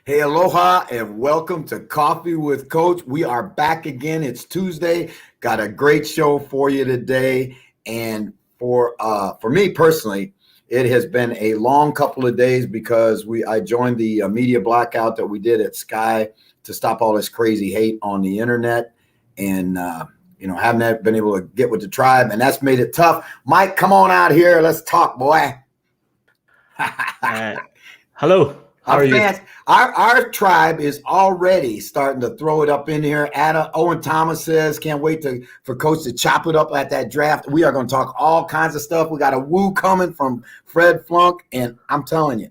Hey, aloha, and welcome to Coffee with Coach. We are back again. It's Tuesday. Got a great show for you today. And for me personally, it has been a long couple of days because I joined the media blackout that we did at Sky to stop all this crazy hate on the internet. And haven't been able to get with the tribe, and that's made it tough. Mike, come on out here. Let's talk, boy. Hello. How are you? Our tribe is already starting to throw it up in here. Owen Thomas says, can't wait for Coach to chop it up at that draft. We are going to talk all kinds of stuff. We got a woo coming from Fred Flunk, and I'm telling you,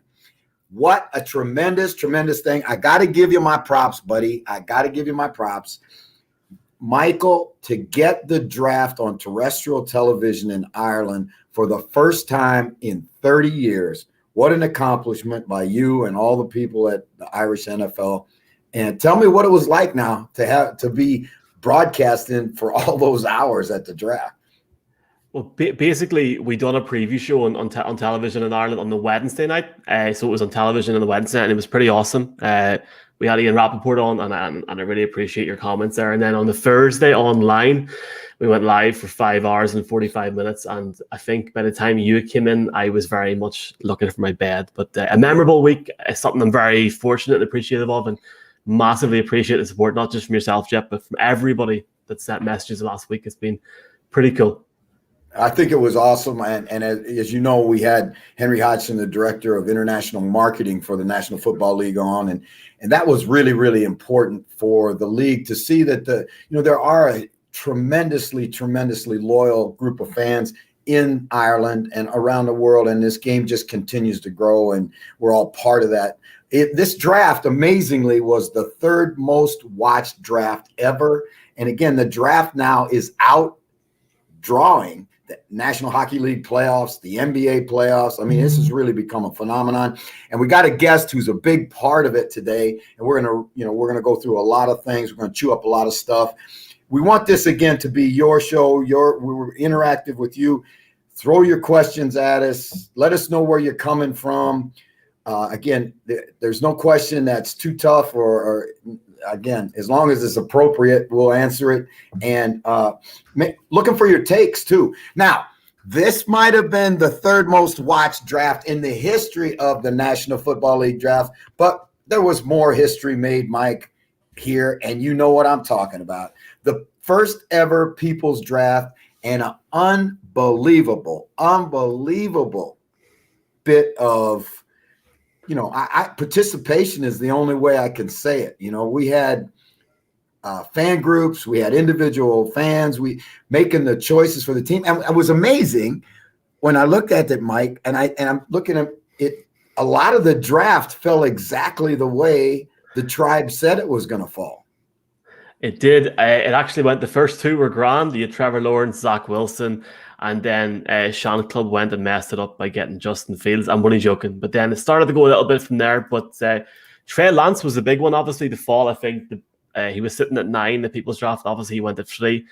what a tremendous, tremendous thing. I got to give you my props, buddy. I got to give you my props. Michael, to get the draft on terrestrial television in Ireland for the first time in 30 years. What an accomplishment by you and all the people at the Irish NFL. And tell me what it was like now to be broadcasting for all those hours at the draft. Well, basically, we done a preview show on television in Ireland on the Wednesday night. So it was on television on the Wednesday night, and it was pretty awesome. We had Ian Rappaport on, and I really appreciate your comments there. And then on the Thursday online, we went live for 5 hours and 45 minutes. And I think by the time you came in, I was very much looking for my bed. But a memorable week is something I'm very fortunate and appreciative of, and massively appreciate the support, not just from yourself, Jeff, but from everybody that sent messages last week. It's been pretty cool. I think it was awesome. And as you know, we had Henry Hodgson, the director of international marketing for the National Football League on. And that was really, really important for the league to see that there are a tremendously, tremendously loyal group of fans in Ireland and around the world. And this game just continues to grow, and we're all part of that. This draft, amazingly, was the third most watched draft ever. And again, the draft now is outdrawing the National Hockey League playoffs, the NBA playoffs. I mean, this has really become a phenomenon. And we got a guest who's a big part of it today. And we're gonna go through a lot of things. We're gonna chew up a lot of stuff. We want this again to be your show. We were interactive with you. Throw your questions at us. Let us know where you're coming from. Again, there's no question that's too tough or again, as long as it's appropriate, we'll answer it. And looking for your takes too. Now, this might have been the third most watched draft in the history of the National Football League draft, but there was more history made, Mike, here, and you know what I'm talking about. The first ever People's Draft, and an unbelievable bit of participation is the only way I can say it. We had fan groups, we had individual fans, we making the choices for the team. And it was amazing when I looked at it, Mike, and I'm looking at it. A lot of the draft fell exactly the way the tribe said it was going to fall. It did. It actually went. The first two were grand. You had Trevor Lawrence, Zach Wilson, and then Sean Clubb went and messed it up by getting Justin Fields. I'm only joking. But then it started to go a little bit from there. But Trey Lance was the big one, obviously, to fall. I think he was sitting at 9, the People's Draft. Obviously, he went at 3.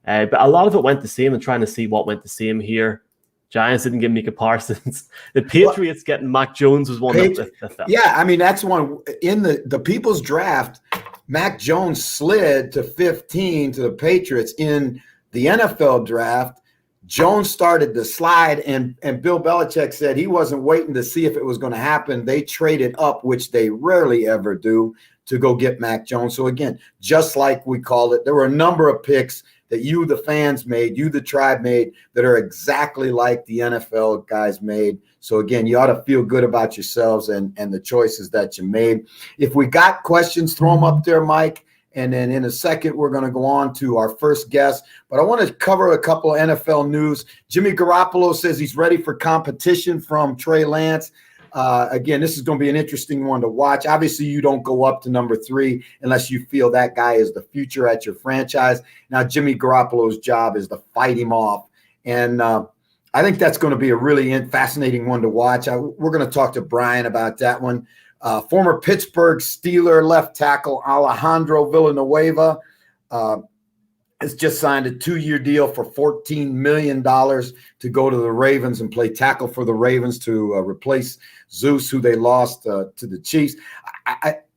But a lot of it went the same, and trying to see what went the same here. Giants didn't give Micah Parsons. The Patriots getting Mac Jones was one that fell. Yeah, I mean, that's one. In the People's Draft, Mac Jones slid to 15 to the Patriots. In the NFL draft, Jones started to slide, and Bill Belichick said he wasn't waiting to see if it was going to happen. They traded up, which they rarely ever do, to go get Mac Jones. So again, just like we called it, there were a number of picks that you, the fans, made, you, the tribe, made that are exactly like the NFL guys made. So again, you ought to feel good about yourselves and the choices that you made. If we got questions, throw them up there, Mike. And then in a second, we're going to go on to our first guest. But I want to cover a couple of NFL news. Jimmy Garoppolo says he's ready for competition from Trey Lance. Again, this is going to be an interesting one to watch. Obviously, you don't go up to number 3 unless you feel that guy is the future at your franchise. Now, Jimmy Garoppolo's job is to fight him off. And I think that's going to be a really fascinating one to watch. We're going to talk to Brian about that one. Former Pittsburgh Steeler left tackle Alejandro Villanueva has just signed a 2-year deal for $14 million to go to the Ravens and play tackle for the Ravens to replace Zeus, who they lost to the Chiefs.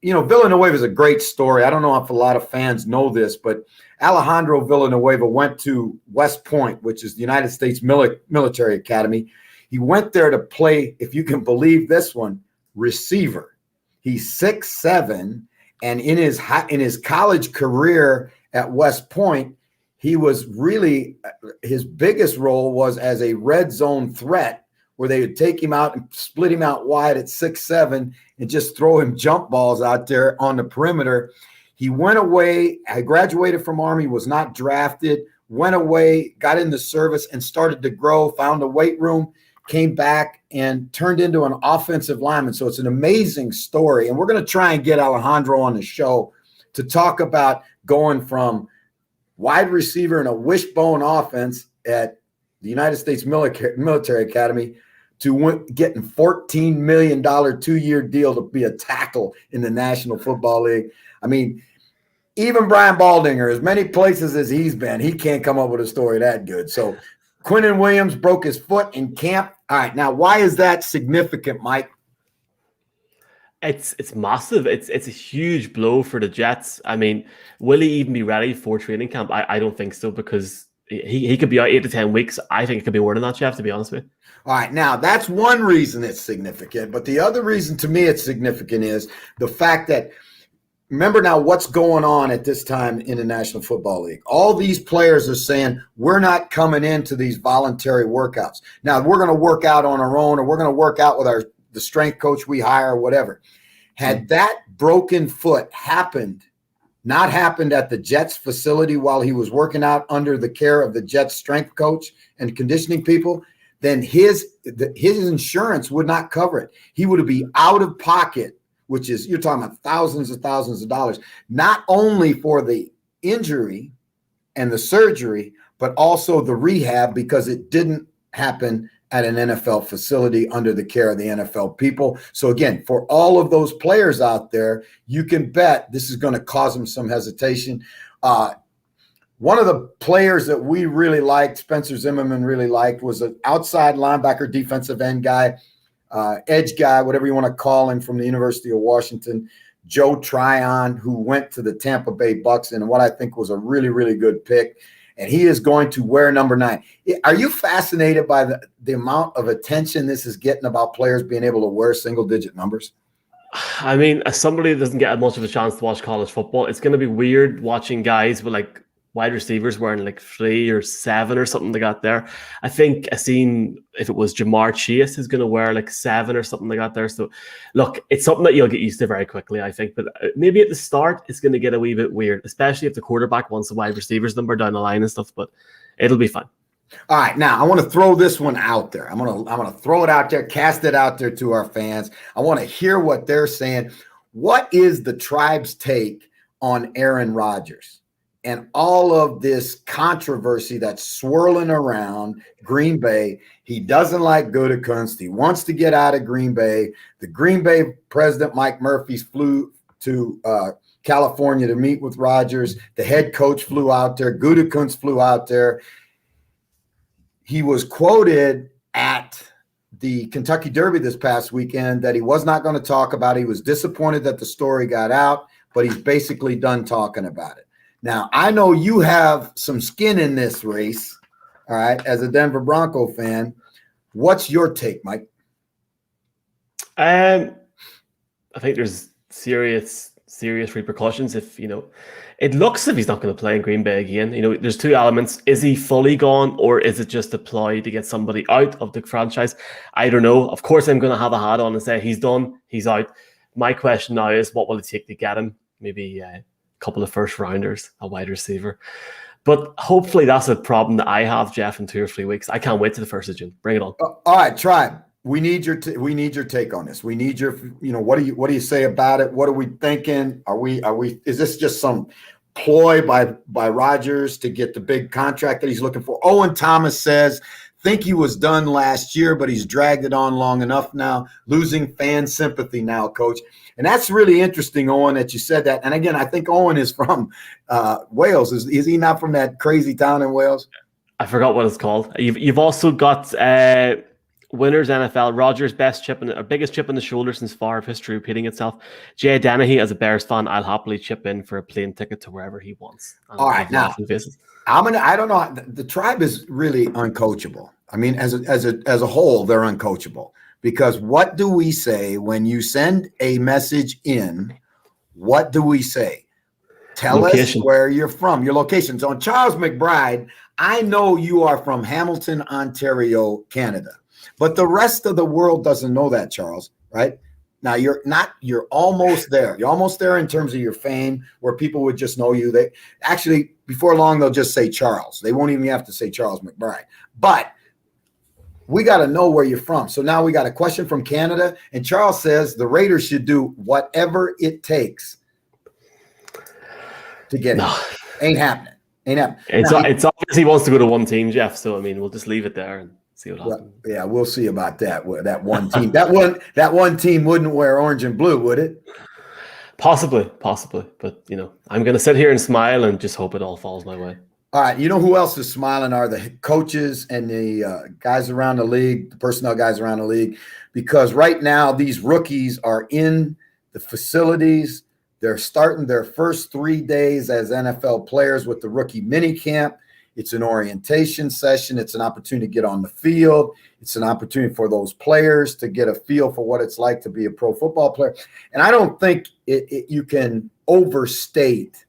Villanueva is a great story. I don't know if a lot of fans know this, but Alejandro Villanueva went to West Point, which is the United States Military Academy. He went there to play, if you can believe this one, receiver. He's 6'7", and in his college career at West Point, he was really, his biggest role was as a red zone threat, where they would take him out and split him out wide at 6'7" and just throw him jump balls out there on the perimeter. He went away, I graduated from Army, was not drafted, went away, got in the service and started to grow, found a weight room, came back and turned into an offensive lineman. So it's an amazing story. And we're going to try and get Alejandro on the show to talk about going from wide receiver in a wishbone offense at the United States Military Academy to getting $14 million 2-year deal to be a tackle in the National Football League. I mean, even Brian Baldinger, as many places as he's been, he can't come up with a story that good. So Quinnen Williams broke his foot in camp. All right, now why is that significant, Mike? It's massive. It's a huge blow for the Jets. I mean, will he even be ready for training camp? I don't think so, because he could be out 8 to 10 weeks. I think it could be more than that, Jeff, to be honest with you. All right, now that's one reason it's significant. But the other reason to me it's significant is the fact that, remember now what's going on at this time in the National Football League. All these players are saying, we're not coming into these voluntary workouts. Now, we're going to work out on our own, or we're going to work out with the strength coach we hire or whatever. Had that broken foot not happened at the Jets facility while he was working out under the care of the Jets strength coach and conditioning people, then his insurance would not cover it. He would be out of pocket, which is, you're talking about thousands and thousands of dollars, not only for the injury and the surgery, but also the rehab, because it didn't happen at an NFL facility under the care of the NFL people. So again, for all of those players out there, you can bet this is going to cause them some hesitation. One of the players that we really liked, Spencer Zimmerman really liked, was an outside linebacker, defensive end guy, edge guy, whatever you want to call him, from the University of Washington, Joe Tryon, who went to the Tampa Bay Bucks in what I think was a really, really good pick. And he is going to wear number 9. Are you fascinated by the amount of attention this is getting about players being able to wear single-digit numbers? I mean, as somebody that doesn't get much of a chance to watch college football, it's going to be weird watching guys with like wide receivers wearing like 3 or 7 or something they got there. I think I seen if it was Jamar Chase is going to wear like 7 or something they got there. So look, it's something that you'll get used to very quickly, I think. But maybe at the start, it's going to get a wee bit weird, especially if the quarterback wants the wide receivers number down the line and stuff, but it'll be fine. All right, now I want to throw this one out there. I'm gonna throw it out there, cast it out there to our fans. I want to hear what they're saying. What is the tribe's take on Aaron Rodgers and all of this controversy that's swirling around Green Bay? He doesn't like Gutekunst. He wants to get out of Green Bay. The Green Bay president, Mike Murphy, flew to California to meet with Rodgers. The head coach flew out there. Gutekunst flew out there. He was quoted at the Kentucky Derby this past weekend that he was not going to talk about it. He was disappointed that the story got out, but he's basically done talking about it. Now, I know you have some skin in this race, all right, as a Denver Bronco fan. What's your take, Mike? I think there's serious repercussions if, it looks as if he's not going to play in Green Bay again. There's 2 elements. Is he fully gone, or is it just a ploy to get somebody out of the franchise? I don't know. Of course, I'm going to have a hat on and say he's done, he's out. My question now is, what will it take to get him? Maybe a couple of first rounders, a wide receiver. But hopefully that's a problem that I have, Jeff, in 2 or 3 weeks. I can't wait to the 1st of June. Bring it on. All right, Tribe. We need your take on this. We need your, what do you say about it? What are we thinking? Is this just some ploy by Rodgers to get the big contract that he's looking for? Owen Thomas says, think he was done last year, but he's dragged it on long enough now, losing fan sympathy now, coach. And that's really interesting, Owen, that you said that. And again, I think Owen is from Wales. Is he not from that crazy town in Wales? I forgot what it's called. You've also got Winners NFL, Rodgers best chip or biggest chip in the shoulder since Favre history repeating itself. Jay Dennehy, as a Bears fan, I'll happily chip in for a plane ticket to wherever he wants. All right, now I don't know. The tribe is really uncoachable. I mean, as a whole, they're uncoachable, because what do we say when you send a message in? What do we say? Tell location. us where you're from, your location. So, Charles McBride, I know you are from Hamilton, Ontario, Canada, but the rest of the world doesn't know that, Charles, right? Now, you're almost there. You're almost there in terms of your fame, where people would just know you. They actually, before long, they'll just say Charles. They won't even have to say Charles McBride. But we got to know where you're from. So now we got a question from Canada, and Charles says the Raiders should do whatever it takes to get it. Ain't happening. It's obvious he wants to go to one team, Jeff. So I mean, we'll just leave it there and see what happens. Yeah, we'll see about that. That one team. that one team wouldn't wear orange and blue, would it? Possibly. But I'm going to sit here and smile and just hope it all falls my way. All right. You know who else is smiling are the coaches and the guys around the league, the personnel guys around the league, because right now these rookies are in the facilities. They're starting their first 3 days as NFL players with the rookie mini camp. It's an orientation session. It's an opportunity to get on the field. It's an opportunity for those players to get a feel for what it's like to be a pro football player. And I don't think you can overstate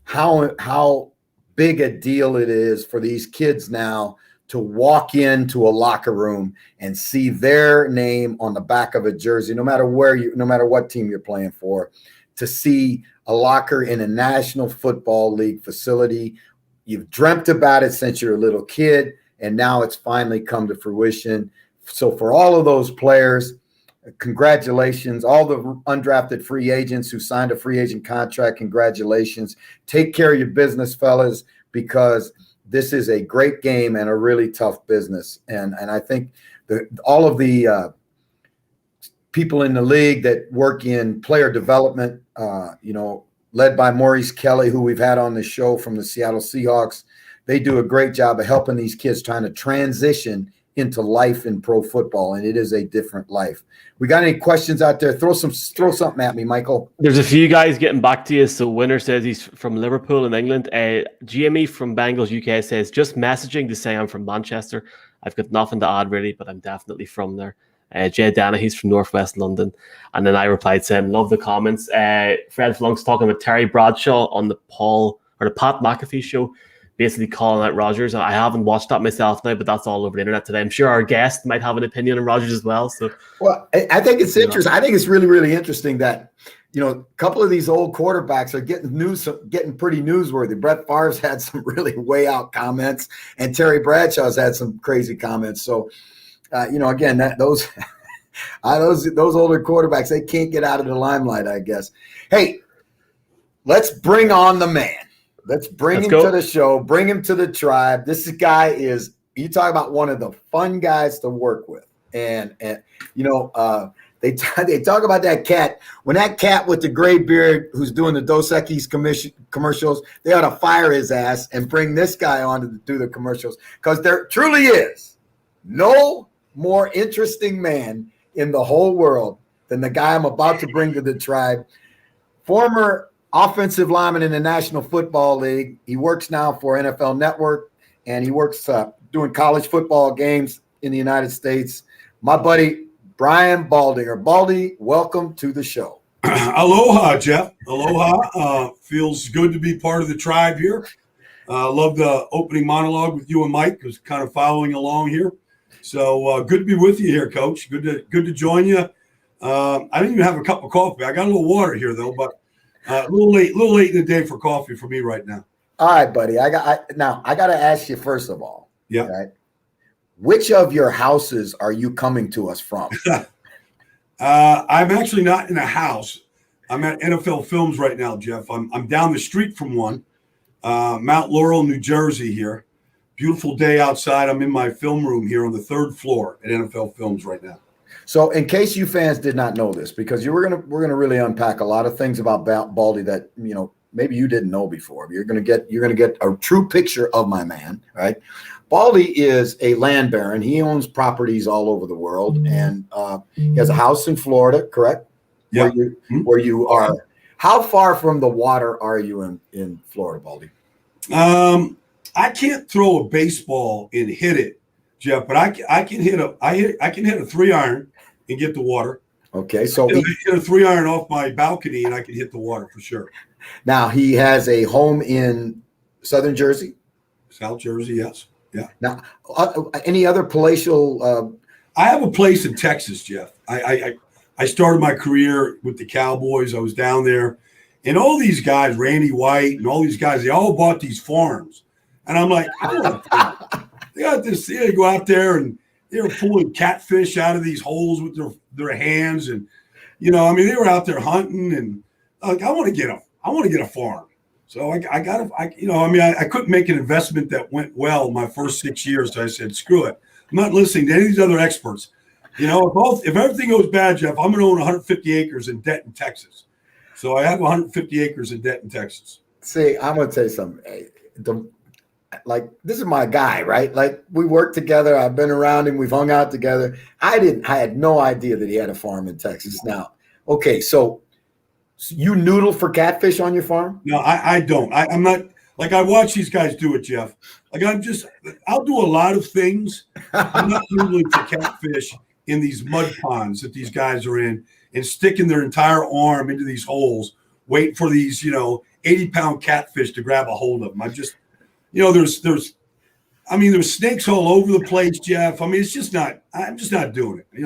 how big a deal it is for these kids now to walk into a locker room and see their name on the back of a jersey, no matter what team you're playing for, to see a locker in a National Football League facility. You've dreamt about it since you're a little kid, and now it's finally come to fruition. So for all of those players, congratulations. All the undrafted free agents who signed a free agent contract, congratulations. Take care of your business, fellas, because this is a great game and a really tough business. And I think all of the people in the league that work in player development, led by Maurice Kelly, who we've had on the show from the Seattle Seahawks, they do a great job of helping these kids trying to transition into life in pro football, and it is a different life. We got any questions out there? Throw something at me, Michael. There's a few guys getting back to you. So Winner says he's from Liverpool in England. GME from Bengals UK says, just messaging to say I'm from Manchester. I've got nothing to add really, but I'm definitely from there. Jay Dana, he's from Northwest London. And then I replied saying, love the comments. Fred Flunk's talking about Terry Bradshaw on the Pat McAfee show, basically calling out Rodgers. I haven't watched that myself now, but that's all over the internet today. I'm sure our guest might have an opinion on Rodgers as well. So, well, I think it's interesting. I think it's really, really interesting that, a couple of these old quarterbacks are getting pretty newsworthy. Brett Favre's had some really way out comments, and Terry Bradshaw's had some crazy comments. So, again, those older quarterbacks, they can't get out of the limelight, I guess. Hey, let's bring on the man. Let's bring him to the show. Bring him to the tribe. This guy is, you talk about one of the fun guys to work with. And they talk about that cat. When that cat with the gray beard who's doing the Dos Equis commercials, they ought to fire his ass and bring this guy on to do the commercials, because there truly is no more interesting man in the whole world than the guy I'm about to bring to the tribe. Former offensive lineman in the National Football League. He works now for NFL Network, and he works doing college football games in the United States. My buddy, Brian Baldinger. Baldy, welcome to the show. Aloha, Jeff. Aloha. Feels good to be part of the tribe here. Love the opening monologue with you and Mike. Was kind of following along here. So good to be with you here, Coach. Good to join you. I didn't even have a cup of coffee. I got a little water here, though, but a little late in the day for coffee for me right now. All right, buddy. I got to ask you first of all. Yeah. Right, which of your houses are you coming to us from? I'm actually not in a house. I'm at NFL Films right now, Jeff. I'm down the street from one, Mount Laurel, New Jersey here. Beautiful day outside. I'm in my film room here on the 3rd floor at NFL Films right now. So in case you fans did not know this, because we're gonna really unpack a lot of things about Baldy that maybe you didn't know before. You're gonna get a true picture of my man, right? Baldy is a land baron. He owns properties all over the world, and he has a house in Florida, correct? Yeah. Where you are. How far from the water are you in Florida, Baldy? I can't throw a baseball and hit it, Jeff, but I can hit a 3-iron and get the water. Okay, so I hit a 3-iron off my balcony and I can hit the water for sure. Now he has a home in Southern Jersey, South Jersey, yes, yeah. Now, any other palatial? I have a place in Texas, Jeff. I started my career with the Cowboys. I was down there, and all these guys, Randy White, and all these guys, they all bought these farms, and I'm like, I want a farm. They got this. They go out there and they were pulling catfish out of these holes with their hands, and they were out there hunting, and like, I want to get a farm. So I couldn't make an investment that went well my first 6 years. So I said, screw it. I'm not listening to any of these other experts. If everything goes bad, Jeff, I'm going to own 150 acres in Denton, Texas. So I have 150 acres in Denton, Texas. See, I'm going to tell you something. This is my guy, right? Like, we work together. I've been around him. We've hung out together. I had no idea that he had a farm in Texas. Now, okay, so you noodle for catfish on your farm? No, I don't. I'm not. Like, I watch these guys do it, Jeff. Like, I'll do a lot of things. I'm not noodling for catfish in these mud ponds that these guys are in and sticking their entire arm into these holes, waiting for these, 80-pound catfish to grab a hold of them. I'm just, there's snakes all over the place, Jeff. I mean, I'm just not doing it,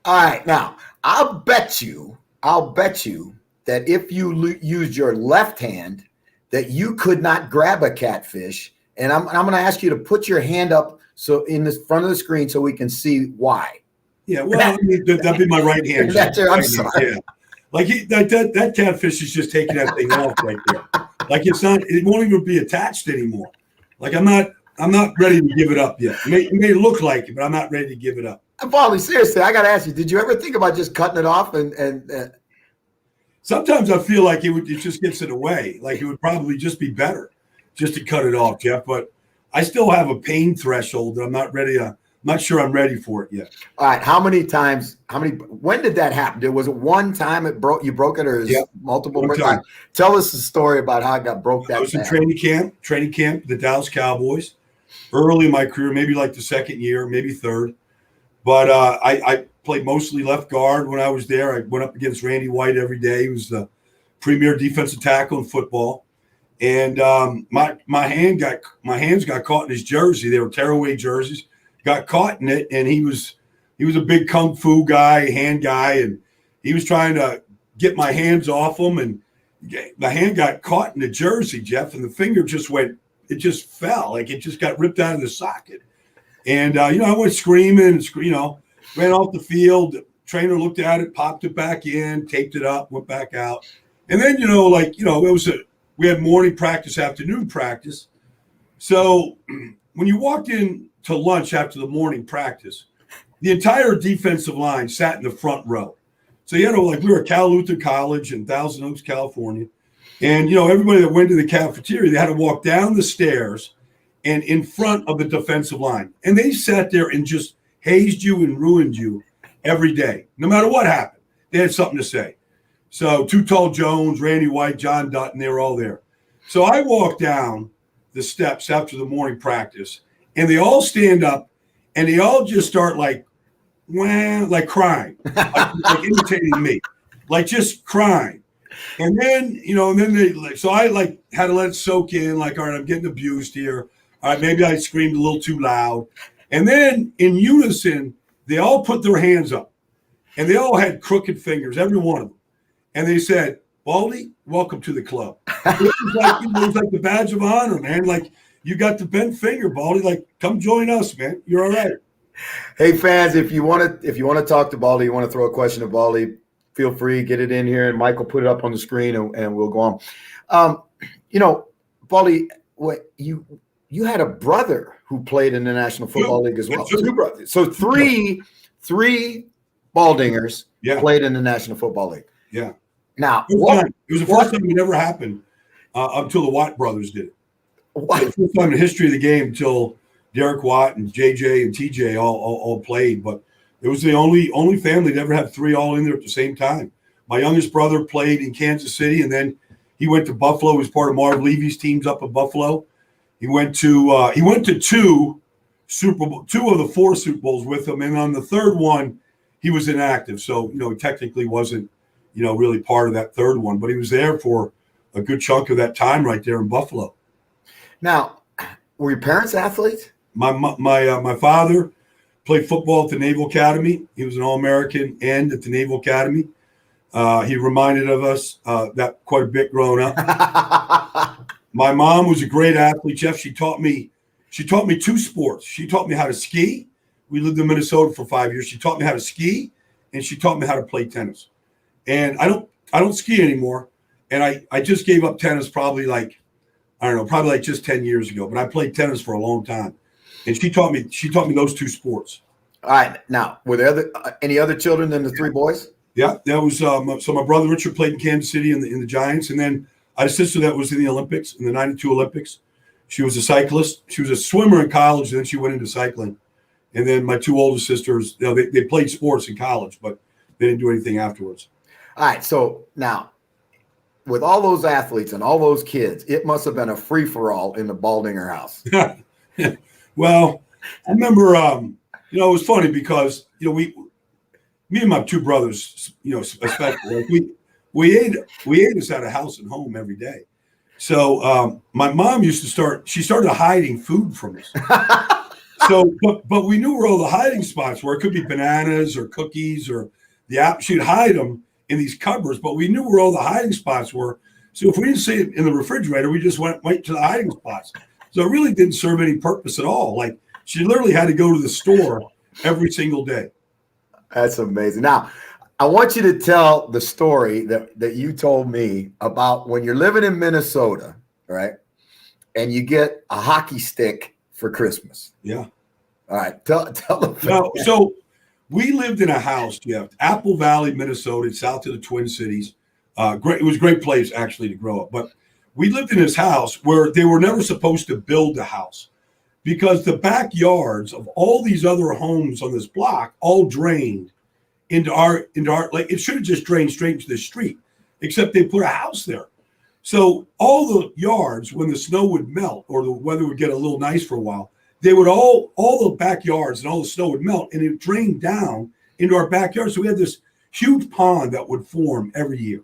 All right. Now, I'll bet you that if you used your left hand, that you could not grab a catfish. And I'm going to ask you to put your hand up so in the front of the screen so we can see why. Yeah, well, that'd be my right hand. I'm sorry. Yeah. Like that catfish is just taking that thing off right there. Like it won't even be attached anymore. Like I'm not ready to give it up yet. It may look like it, but I'm not ready to give it up. Paulie, seriously, I got to ask you, did you ever think about just cutting it off and sometimes I feel like it just gets in the way. Like it would probably just be better just to cut it off, Jeff. But I still have a pain threshold that I'm not sure I'm ready for it yet. All right. When did that happen? Was it one time you broke it, or is it multiple times? Tell us the story about how it got broke that I was in training camp, the Dallas Cowboys, early in my career, maybe like the second year, maybe third. But I played mostly left guard when I was there. I went up against Randy White every day. He was the premier defensive tackle in football. And my hands got caught in his jersey. They were tearaway jerseys. Got caught in it, and he was a big kung fu guy, hand guy, and he was trying to get my hands off him, and my hand got caught in the jersey, Jeff, and the finger just fell, like it just got ripped out of the socket. And I went screaming, ran off the field. The trainer looked at it, popped it back in, taped it up, went back out, and then we had morning practice, afternoon practice. So when you walked in to lunch after the morning practice, the entire defensive line sat in the front row. So we were at Cal Lutheran College in Thousand Oaks, California, and everybody that went to the cafeteria, they had to walk down the stairs and in front of the defensive line, and they sat there and just hazed you and ruined you every day, no matter what happened. They had something to say. So Too Tall Jones, Randy White, John Dutton, they were all there. So I walked down the steps after the morning practice, and they all stand up, and they all just start like crying, like imitating me, like just crying. And then, so I had to let it soak in, like, all right, I'm getting abused here. All right, maybe I screamed a little too loud. And then in unison, they all put their hands up, and they all had crooked fingers, every one of them. And they said, Baldy, welcome to the club. It was like the badge of honor, man. Like, you got the bent finger, Baldy. Like, come join us, man. You're all right. Hey, fans, if you want to talk to Baldy, you want to throw a question to Baldy, feel free, get it in here, and Mike will put it up on the screen, and we'll go on. Baldy, you had a brother who played in the National Football League as well. Two brothers. So three Baldingers played in the National Football League. Yeah. Now, it was the first time it ever happened until the Watt brothers did it. What? The first time in the history of the game until Derek Watt and JJ and TJ all played, but it was the only family to ever have three all in there at the same time. My youngest brother played in Kansas City, and then he went to Buffalo. He was part of Marv Levy's teams up at Buffalo. He went to two of the four Super Bowls with him, and on the third one, he was inactive. So he technically wasn't really part of that third one, but he was there for a good chunk of that time right there in Buffalo. Now, were your parents athletes? My father played football at the Naval Academy. He was an All-American end at the Naval Academy. He reminded of us that quite a bit growing up. My mom was a great athlete, Jeff. She taught me two sports. She taught me how to ski. We lived in Minnesota for 5 years. She taught me how to ski, and she taught me how to play tennis. And I don't ski anymore. And I just gave up tennis probably like just 10 years ago. But I played tennis for a long time. And she taught me those two sports. All right. Now, were there any other children than the three boys? Yeah, that was so my brother Richard played in Kansas City in the Giants, and then I had a sister that was in the Olympics, in the '92 Olympics. She was a cyclist. She was a swimmer in college, and then she went into cycling. And then my two older sisters, they played sports in college, but they didn't do anything afterwards. All right. So now, with all those athletes and all those kids, it must have been a free-for-all in the Baldinger house. Well, I remember, it was funny because, me and my two brothers, especially, like we ate us out of house and home every day. So my mom she started hiding food from us. So, but we knew where all the hiding spots were. It could be bananas or cookies or the apple. She'd hide them in these cupboards, but we knew where all the hiding spots were. So if we didn't see it in the refrigerator, we just went right to the hiding spots. So it really didn't serve any purpose at all. Like she literally had to go to the store every single day. That's amazing. Now, I want you to tell the story that you told me about when you're living in Minnesota, right? And you get a hockey stick for Christmas. Yeah. All right. Tell them. No, so we lived in a house, Jeff, Apple Valley, Minnesota, south of the Twin Cities. It was a great place actually to grow up. But we lived in this house where they were never supposed to build a house because the backyards of all these other homes on this block all drained into our like it should have just drained straight into the street, except they put a house there. So all the yards, when the snow would melt or the weather would get a little nice for a while, they would all the backyards and all the snow would melt and it drained down into our backyard. So we had this huge pond that would form every year.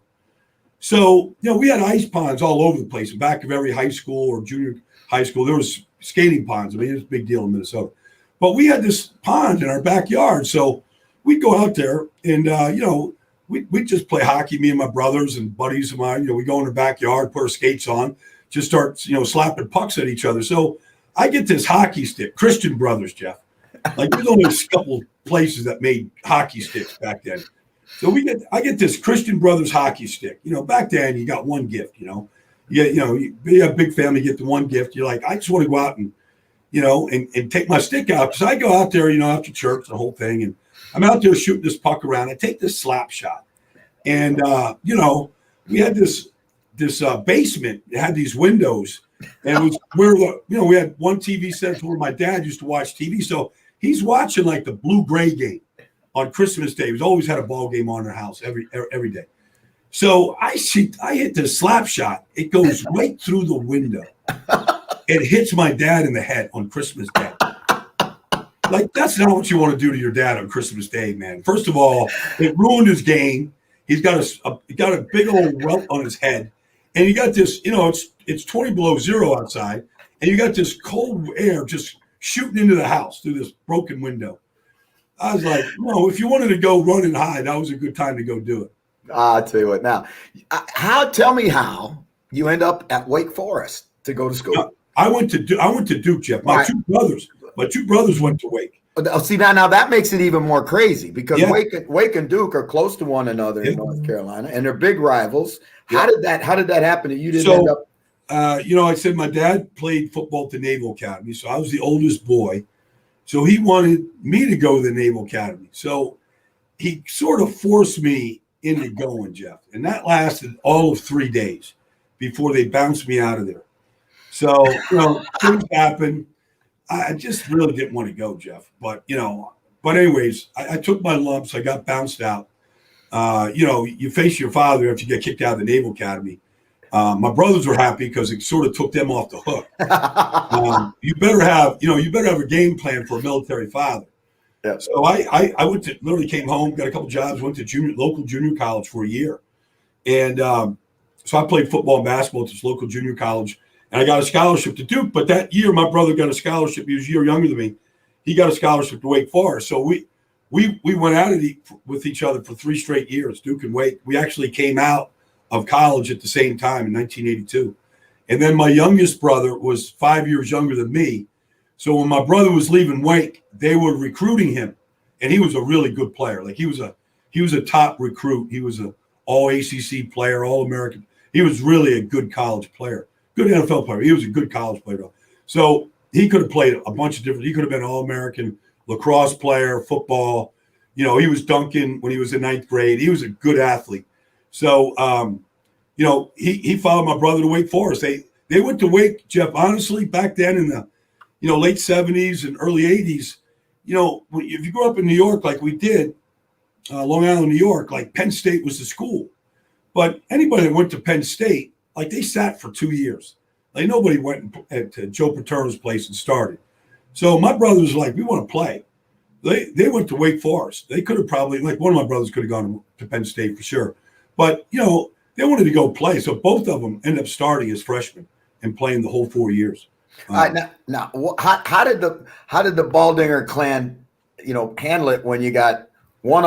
So, we had ice ponds all over the place. In back of every high school or junior high school, there was skating ponds. I mean, it was a big deal in Minnesota. But we had this pond in our backyard. So we'd go out there and, we'd just play hockey, me and my brothers and buddies of mine. We go in the backyard, put our skates on, just start, slapping pucks at each other. So I get this hockey stick, Christian Brothers, Jeff. Like there's only a couple places that made hockey sticks back then. So I get this Christian Brothers hockey stick. Back then you got one gift. You have a big family, get the one gift. You're like, I just want to go out and, and take my stick out because I go out there, after church, the whole thing, and I'm out there shooting this puck around. I take this slap shot, and we had this basement. It had these windows, and it was where we had one TV set where my dad used to watch TV. So he's watching like the Blue-Gray game on Christmas Day. He's always had a ball game on our house every day. So I hit the slap shot. It goes right through the window. It hits my dad in the head on Christmas Day. Like, that's not what you want to do to your dad on Christmas Day, man. First of all, it ruined his game. He's got a big old welt on his head. And you got this, it's 20 below zero outside. And you got this cold air just shooting into the house through this broken window. I was like, if you wanted to go run and hide, that was a good time to go do it. I'll tell you what. Now, tell me how you end up at Wake Forest to go to school. I went to Duke, Jeff. My two brothers went to Wake. See, now that makes it even more crazy because Wake and Duke are close to one another in North Carolina, and they're big rivals. How did that happen that you didn't end up? I said my dad played football at the Naval Academy, so I was the oldest boy. So he wanted me to go to the Naval Academy. So he sort of forced me into going, Jeff. And that lasted all of 3 days before they bounced me out of there. So, things happened. I just really didn't want to go, Jeff. But anyways, I took my lumps. I got bounced out. You face your father after you get kicked out of the Naval Academy. My brothers were happy because it sort of took them off the hook. You better have a game plan for a military father. Yeah. So I literally came home, got a couple jobs, went to local junior college for a year. And so I played football and basketball at this local junior college, and I got a scholarship to Duke. But that year, my brother got a scholarship. He was a year younger than me. He got a scholarship to Wake Forest. So we went at it with each other for 3 straight years, Duke and Wake. We actually came out of college at the same time in 1982. And then my youngest brother was 5 years younger than me. So when my brother was leaving Wake, they were recruiting him, and he was a really good player. Like he was a top recruit. He was an all ACC player, all American. He was really a good college player, good NFL player. He was a good college player though. So he could have played a bunch of different. He could have been an all American lacrosse player, football. He was dunking when he was in 9th grade. He was a good athlete. So he followed my brother to Wake Forest. They went to Wake, Jeff. Honestly, back then in the late 70s and early 80s, if you grew up in New York like we did, Long Island, New York, like Penn State was the school. But anybody that went to Penn State, like they sat for 2 years. Like nobody went to Joe Paterno's place and started. So my brothers were like, we want to play. They went to Wake Forest. They could have probably, like one of my brothers could have gone to Penn State for sure. But, they wanted to go play. So both of them ended up starting as freshmen and playing the whole 4 years. All right, now, how did the Baldinger clan, handle it when you got one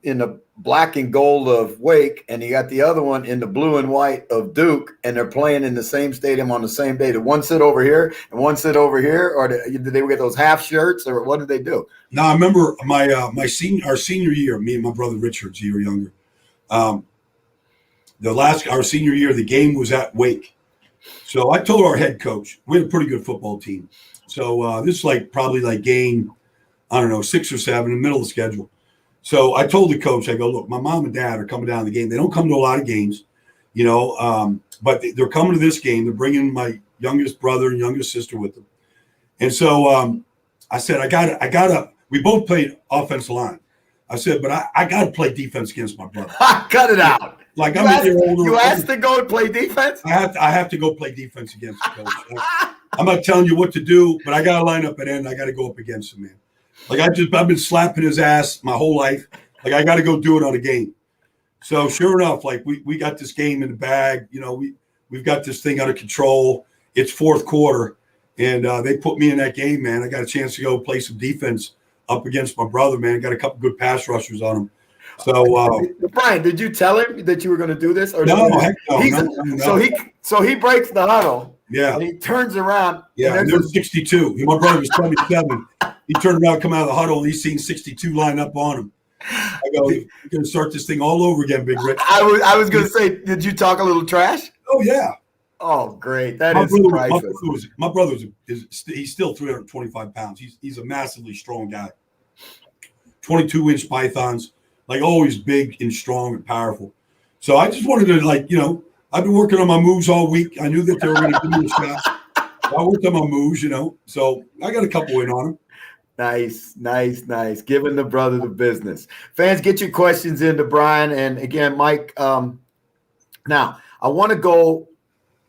in the black and gold of Wake, and you got the other one in the blue and white of Duke, and they're playing in the same stadium on the same day? Did one sit over here and one sit over here, or did they get those half shirts, or what did they do? No, I remember our senior year, me and my brother Richard's a year younger. Our senior year, the game was at Wake. So I told our head coach, we had a pretty good football team. So this is probably game, I don't know, 6 or 7 in the middle of the schedule. So I told the coach, I go, look, my mom and dad are coming down to the game. They don't come to a lot of games, but they're coming to this game. They're bringing my youngest brother and youngest sister with them. And so I said, I gotta, we both played offensive line. I said, but I got to play defense against my brother. Cut it out. Like I'm a year older. You asked to go and play defense? I have to go play defense against the coach. I'm not telling you what to do, but I got to line up at end. I got to go up against him, man. Like I've been slapping his ass my whole life. Like I got to go do it on a game. So sure enough, like we got this game in the bag. We've got this thing under control. It's fourth quarter, and they put me in that game, man. I got a chance to go play some defense up against my brother, man. I got a couple good pass rushers on him. So, Brian, did you tell him that you were going to do this? Or no, no. So he breaks the huddle. Yeah. And he turns around. Yeah, and there's 62. My brother was 27. He turned around, come out of the huddle, and he's seen 62 line up on him. I go, you're going to start this thing all over again, Big Rich. I was going to say, did you talk a little trash? Oh, yeah. Oh, great. That is priceless. My brother he's still 325 pounds. He's a massively strong guy. 22-inch pythons. Like always big and strong and powerful. So I just wanted to I've been working on my moves all week. I knew that they were going to give me a shot. I worked on my moves, So I got a couple in on them. Nice. Giving the brother the business. Fans, get your questions into Brian. And again, Mike, now I want to go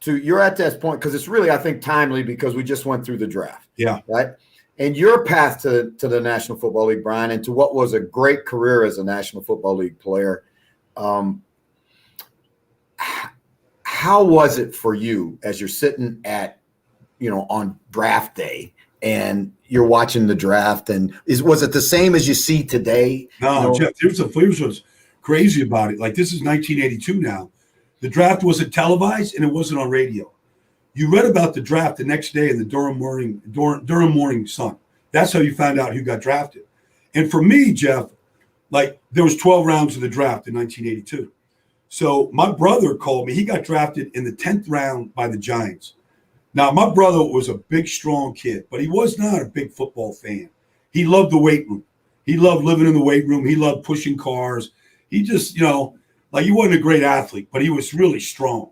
to, you're at this point because it's really, I think, timely because we just went through the draft. Yeah. Right. And your path to the National Football League, Brian, and to what was a great career as a National Football League player. How was it for you as you're sitting at, on draft day and you're watching the draft, and was it the same as you see today? No, Jeff, here's what's crazy about it. Like, this is 1982 now. The draft wasn't televised and it wasn't on radio. You read about the draft the next day in the Durham Morning Sun. That's how you found out who got drafted. And for me, Jeff, like there was 12 rounds of the draft in 1982. So my brother called me. He got drafted in the 10th round by the Giants. Now, my brother was a big, strong kid, but he was not a big football fan. He loved the weight room. He loved living in the weight room. He loved pushing cars. He just, he wasn't a great athlete, but he was really strong.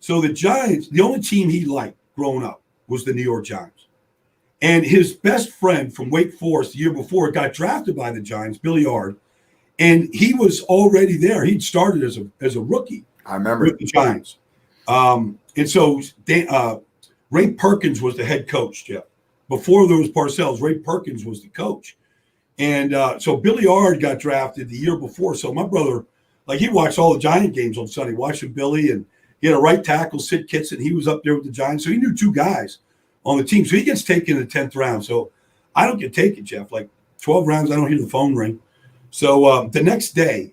So the Giants, the only team he liked growing up was the New York Giants. And his best friend from Wake Forest the year before got drafted by the Giants, Billy Ard, and he was already there. He'd started as a rookie. I remember with the Giants. And so Ray Perkins was the head coach, Jeff. Before there was Parcells, Ray Perkins was the coach. And so Billy Ard got drafted the year before. So my brother, he watched all the Giant games on Sunday, watching Billy, and he had a right tackle, Sid Kitson. He was up there with the Giants. So he knew two guys on the team. So he gets taken in the 10th round. So I don't get taken, Jeff. 12 rounds, I don't hear the phone ring. So the next day,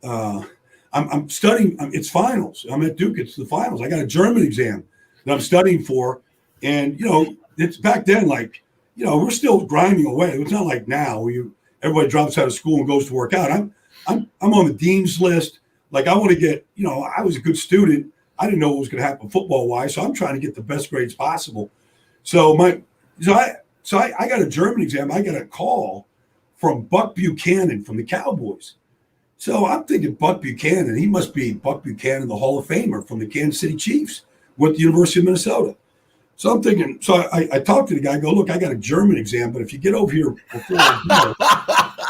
I'm studying. It's finals. I'm at Duke. It's the finals. I got a German exam that I'm studying for. And, it's back then, we're still grinding away. It's not like now where everybody drops out of school and goes to work out. I'm on the dean's list. I want to get, I was a good student. I didn't know what was going to happen football wise. So I'm trying to get the best grades possible. So I got a German exam. I got a call from Buck Buchanan from the Cowboys. So I'm thinking Buck Buchanan, he must be Buck Buchanan, the Hall of Famer from the Kansas City Chiefs with the University of Minnesota. So I'm thinking, so I talked to the guy, I go, look, I got a German exam, but if you get over here before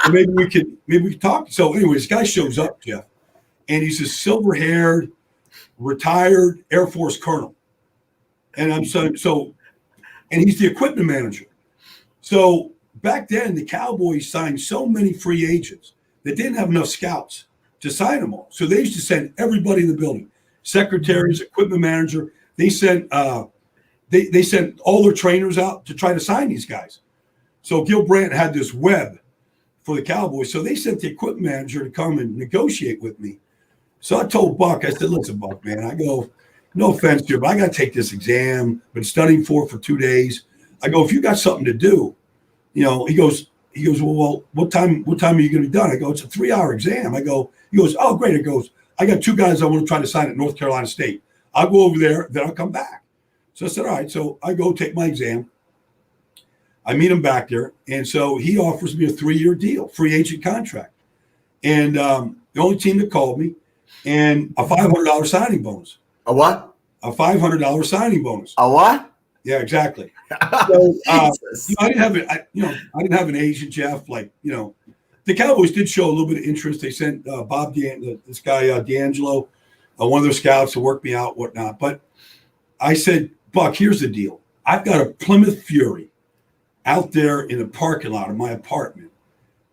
maybe we can talk. So anyway, this guy shows up, Jeff, and he's a silver-haired, retired Air Force colonel. And I'm saying, and he's the equipment manager. So back then, the Cowboys signed so many free agents that didn't have enough scouts to sign them all. So they used to send everybody in the building, secretaries, equipment manager. They sent they sent all their trainers out to try to sign these guys. So Gil Brandt had this web for the Cowboys. So they sent the equipment manager to come and negotiate with me. So I told Buck, I said, listen, Buck, man, I go, no offense here, but I got to take this exam. Been studying for 2 days. I go, if you got something to do, he goes, well, what time are you going to be done? I go, it's a 3-hour exam. He goes, oh, great. It goes, I got 2 guys I want to try to sign at North Carolina State. I'll go over there, then I'll come back. So I said, all right. So I go take my exam. I meet him back there. And so he offers me a 3-year deal, free agent contract. And the only team that called me, and a $500 signing bonus. A what? A $500 signing bonus. A what? Yeah, exactly. So, I didn't have an agent, Jeff. The Cowboys did show a little bit of interest. They sent this guy D'Angelo, one of their scouts, to work me out, whatnot. But I said, Buck, here's the deal. I've got a Plymouth Fury out there in the parking lot of my apartment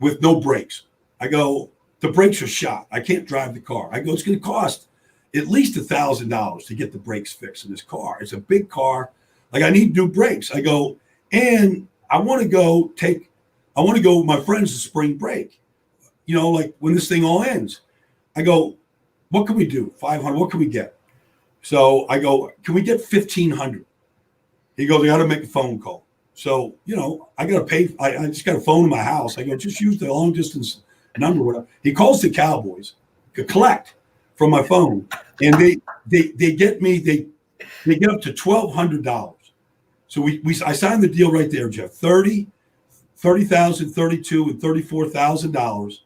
with no brakes. I go, the brakes are shot. I can't drive the car. I go, it's going to cost at least $1,000 to get the brakes fixed in this car. It's a big car. I need new brakes. I go, and I want to go with my friends to spring break, when this thing all ends. I go, what can we do? 500, what can we get? So I go, can we get 1,500? He goes, I got to make a phone call. So, I got to pay. I just got a phone in my house. I go, just use the long distance number. Whatever. He calls the Cowboys to collect from my phone. And they get me, they get up to $1,200. So I signed the deal right there, Jeff. $30,000, $32,000, and $34,000,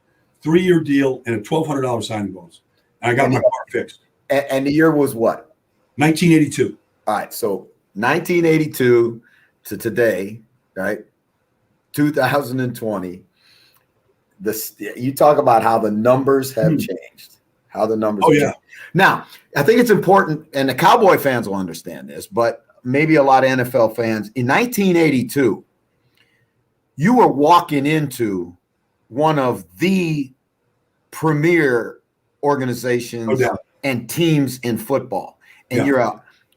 3-year deal, and a $1,200 signing bonus. And I got my car fixed. And the year was what? 1982. All right. So 1982 to today, right? 2020. You talk about how the numbers have changed. How the numbers have changed. Now, I think it's important, and the Cowboy fans will understand this, but maybe a lot of NFL fans. In 1982, you were walking into one of the premier organizations and teams in football. And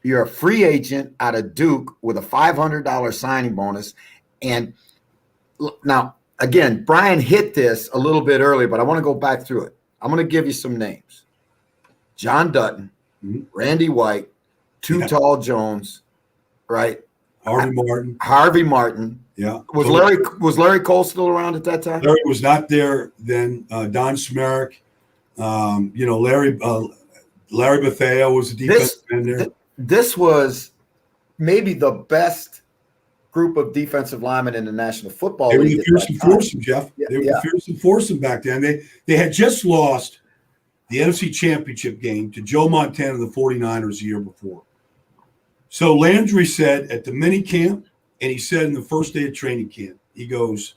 you're a free agent out of Duke with a $500 signing bonus. And now, again, Brian hit this a little bit earlier, but I want to go back through it. I'm going to give you some names. John Dutton, Randy White, Tall Jones, right? Harvey Martin. Yeah. Was Larry Cole still around at that time? Larry was not there then. Don Smerrick, Larry Bethea was the defensive end there. This was maybe the best group of defensive linemen in the National Football League. They were the fearsome foursome, Jeff. They were the fearsome foursome back then. They had just lost the NFC Championship game to Joe Montana and the 49ers the year before. So Landry said at the mini camp And he said in the first day of training camp, he goes,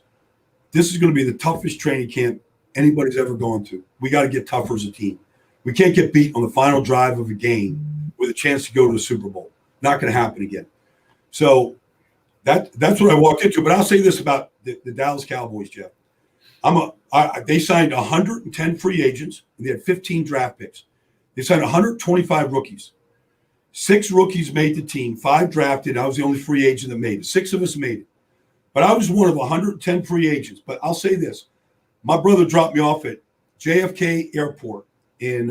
this is going to be the toughest training camp anybody's ever gone to. We got to get tougher as a team. We can't get beat on the final drive of a game with a chance to go to the Super Bowl. Not going to happen again. So that's what I walked into. But I'll say this about the Dallas Cowboys, Jeff. They signed 110 free agents, and they had 15 draft picks. They signed 125 rookies. 6 rookies made the team, 5 drafted. I was the only free agent that made it. 6 of us made it. But I was one of 110 free agents. But I'll say this. My brother dropped me off at JFK Airport in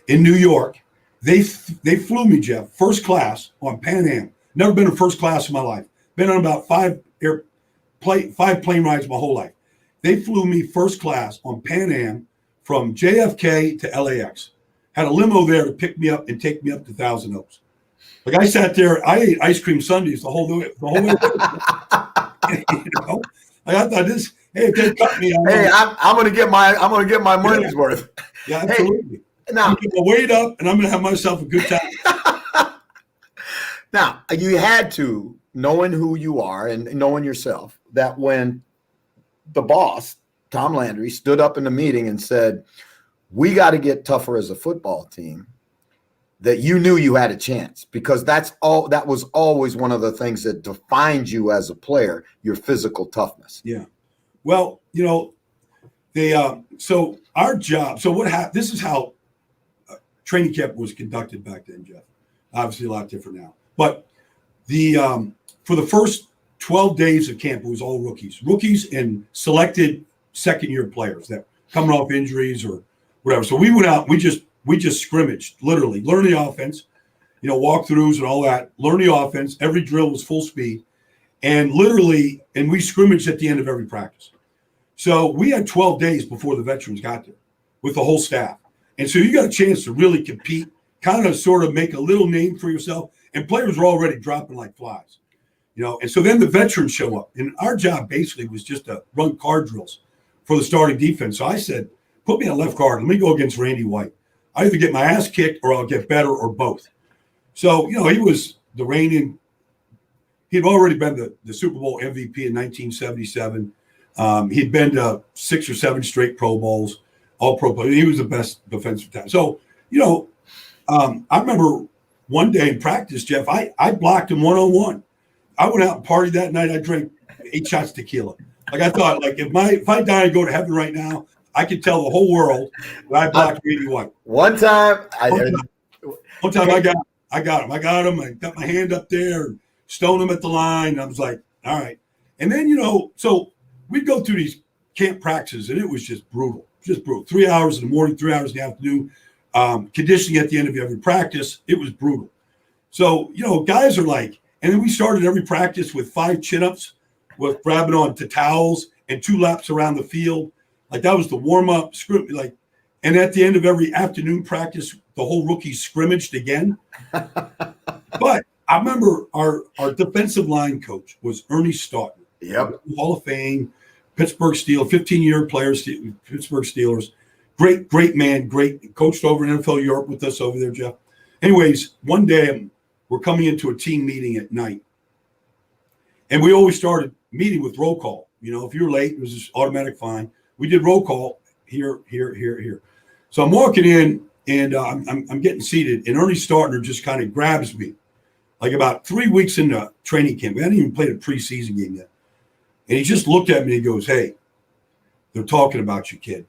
New York. They flew me, Jeff, first class on Pan Am. Never been in first class in my life. Been on about 5 plane rides my whole life. They flew me first class on Pan Am from JFK to LAX. Had a limo there to pick me up and take me up to Thousand Oaks. Like I sat there, I ate ice cream sundaes the whole way. You know? Like I thought this. Hey, if they cut me, I'm gonna get my money's worth. Yeah, absolutely. Hey, now I'm gonna get my weight up, and I'm gonna have myself a good time. Now you had to, knowing who you are and knowing yourself, that when the boss, Tom Landry, stood up in the meeting and said, we got to get tougher as a football team, that you knew you had a chance, because that was always one of the things that defined you as a player, your physical toughness. Yeah. Well, you know, so our job, so what happened, this is how training camp was conducted back then, Jeff. Obviously a lot different now. But for the first 12 days of camp, it was all rookies and selected second-year players that coming off injuries or whatever. So we went out, we just scrimmaged, literally, learn the offense, you know, walkthroughs and all that, learn the offense. Every drill was full speed. And literally, and we scrimmaged at the end of every practice. So we had 12 days before the veterans got there with the whole staff. And so you got a chance to really compete, kind of sort of make a little name for yourself. And players were already dropping like flies, you know. And so then the veterans show up. And our job basically was just to run card drills for the starting defense. So I said, put me on left guard. Let me go against Randy White. I either get my ass kicked or I'll get better or both. So, you know, he was the reigning. He'd already been the Super Bowl MVP in 1977. He'd been to 6 or 7 straight Pro Bowls, all Pro Bowls. He was the best defensive tackle. So, you know, I remember one day in practice, Jeff, I blocked him one-on-one. I went out and partied that night. I drank 8 shots tequila. Like I thought, like if I die and go to heaven right now, I could tell the whole world that I blocked Randy White. One time I got him. I got him. I got my hand up there and stoned him at the line. I was like, all right. And then, you know, so we'd go through these camp practices, and it was just brutal. 3 hours in the morning, 3 hours in the afternoon. Conditioning at the end of every practice, it was brutal. So, you know, guys are like, and then we started every practice with 5 chin-ups, with grabbing on to towels and 2 laps around the field. Like that was the warm-up script. Like, and at the end of every afternoon practice, the whole rookies scrimmaged again. But I remember our defensive line coach was Ernie Stautner. Yep. Hall of Fame, Pittsburgh Steelers, 15-year player, Pittsburgh Steelers. Great man, great. Coached over in NFL Europe with us over there, Jeff. Anyways, one day we're coming into a team meeting at night. And we always started meeting with roll call. You know, if you were late, it was just automatic fine. We did roll call here. So I'm walking in and I'm getting seated, and Ernie Stautner just kind of grabs me, like about 3 weeks into training camp. We hadn't even played a preseason game yet. And he just looked at me and he goes, hey, they're talking about you, kid.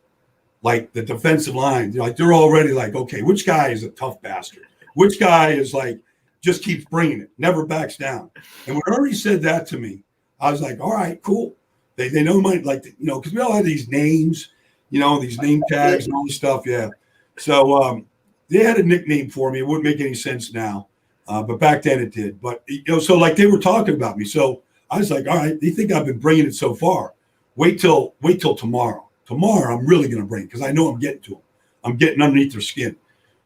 Like the defensive line, like they're already like, okay, which guy is a tough bastard? Which guy is like, just keeps bringing it, never backs down. And when Ernie said that to me, I was like, all right, cool. They know my, like, you know, because we all had these names, you know, these name tags and all this stuff. Yeah. So they had a nickname for me. It wouldn't make any sense now. But back then it did. But, you know, so like they were talking about me. So I was like, all right, they think I've been bringing it so far. Wait till tomorrow. Tomorrow I'm really going to bring it because I know I'm getting to them. I'm getting underneath their skin.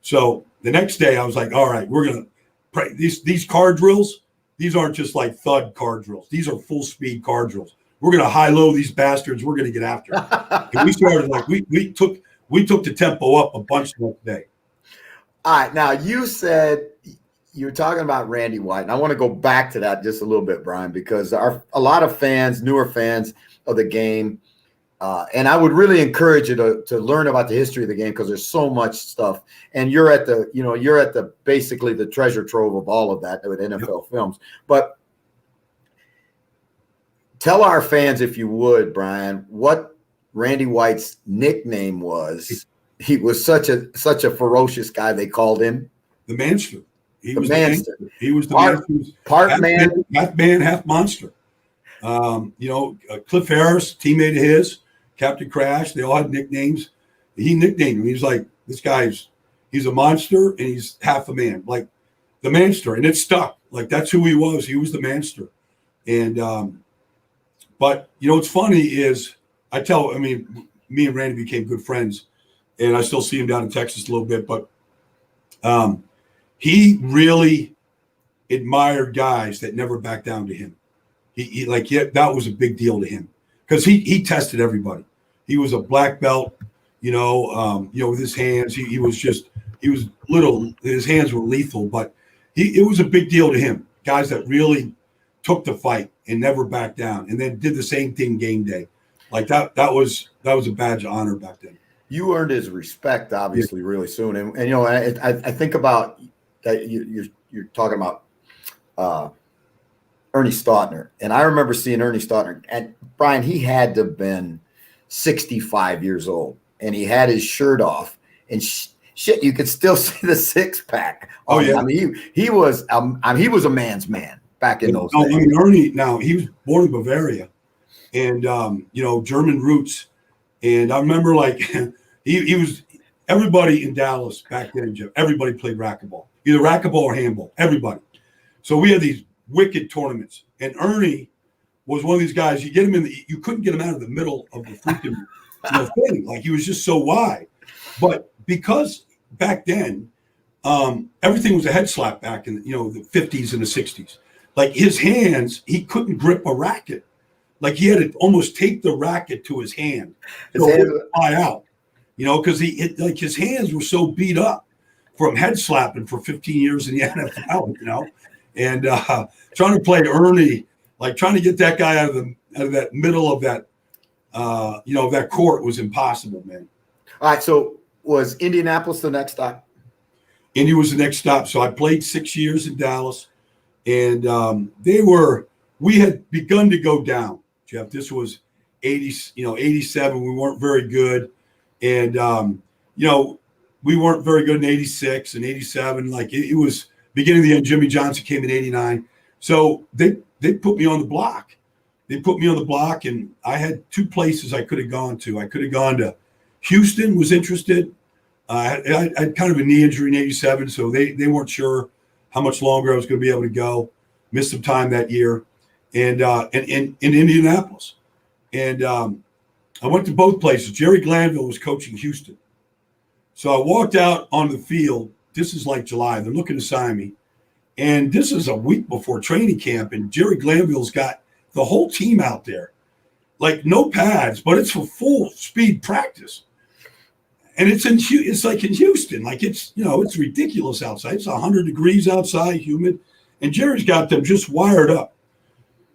So the next day I was like, all right, we're going to pray. These card drills, these aren't just like thud card drills. These are full speed card drills. We're going to high-low these bastards. We're going to get after it. And we started like we took the tempo up a bunch the next day. All right. Now you said you're talking about Randy White, and I want to go back to that just a little bit, Brian, because a lot of fans, newer fans of the game, and I would really encourage you to learn about the history of the game because there's so much stuff, and you're at the basically the treasure trove of all of that with NFL films. But tell our fans, if you would, Brian, what Randy White's nickname was. He was such a ferocious guy. They called him the Manster. He was the part half man, half monster. Cliff Harris, teammate of his, Captain Crash, they all had nicknames. He nicknamed him. He's like, this guy's he's a monster and he's half a man, like the Manster, and it stuck. Like that's who he was. He was the Manster. And but what's funny is me and Randy became good friends, and I still see him down in Texas a little bit, but he really admired guys that never backed down to him. That was a big deal to him because he tested everybody. He was a black belt, with his hands. He was little. His hands were lethal, but it was a big deal to him. Guys that really took the fight and never backed down, and then did the same thing game day. Like that was a badge of honor back then. You earned his respect, obviously, really soon. And I think about that. You're talking about Ernie Stautner, and I remember seeing Ernie Stautner. And Brian, he had to have been 65 years old, and he had his shirt off, and shit, you could still see the six pack. Oh yeah, I mean, he was a man's man back in those days. I mean, Ernie. Now he was born in Bavaria, and German roots. And I remember he was everybody in Dallas back then, Jeff. Everybody played racquetball, either racquetball or handball. Everybody. So we had these wicked tournaments, and Ernie was one of these guys. You get him you couldn't get him out of the middle of the freaking thing. Like he was just so wide. But because back then, everything was a head slap back in the 50s and the 60s. Like his hands, he couldn't grip a racket. Like he had to almost tape the racket to his hand to fly out, because his hands were so beat up from head slapping for 15 years in the NFL, and trying to play Ernie, like trying to get that guy out of that middle of that, that court was impossible, man. All right. So was Indianapolis the next stop? Indy was the next stop. So I played 6 years in Dallas, and we had begun to go down. Jeff, this was 87. We weren't very good. And, we weren't very good in 86 and 87. Like it was beginning of the end. Jimmy Johnson came in 89. So they put me on the block. And I had two places I could have gone to. I could have gone to Houston, was interested. I had kind of a knee injury in 87. So they weren't sure how much longer I was going to be able to go. Missed some time that year. And in Indianapolis. And I went to both places. Jerry Glanville was coaching Houston. So I walked out on the field. This is like July. They're looking to sign me. And this is a week before training camp. And Jerry Glanville's got the whole team out there. Like no pads, but it's for full speed practice. And it's like in Houston. Like it's ridiculous outside. It's 100 degrees outside, humid. And Jerry's got them just wired up.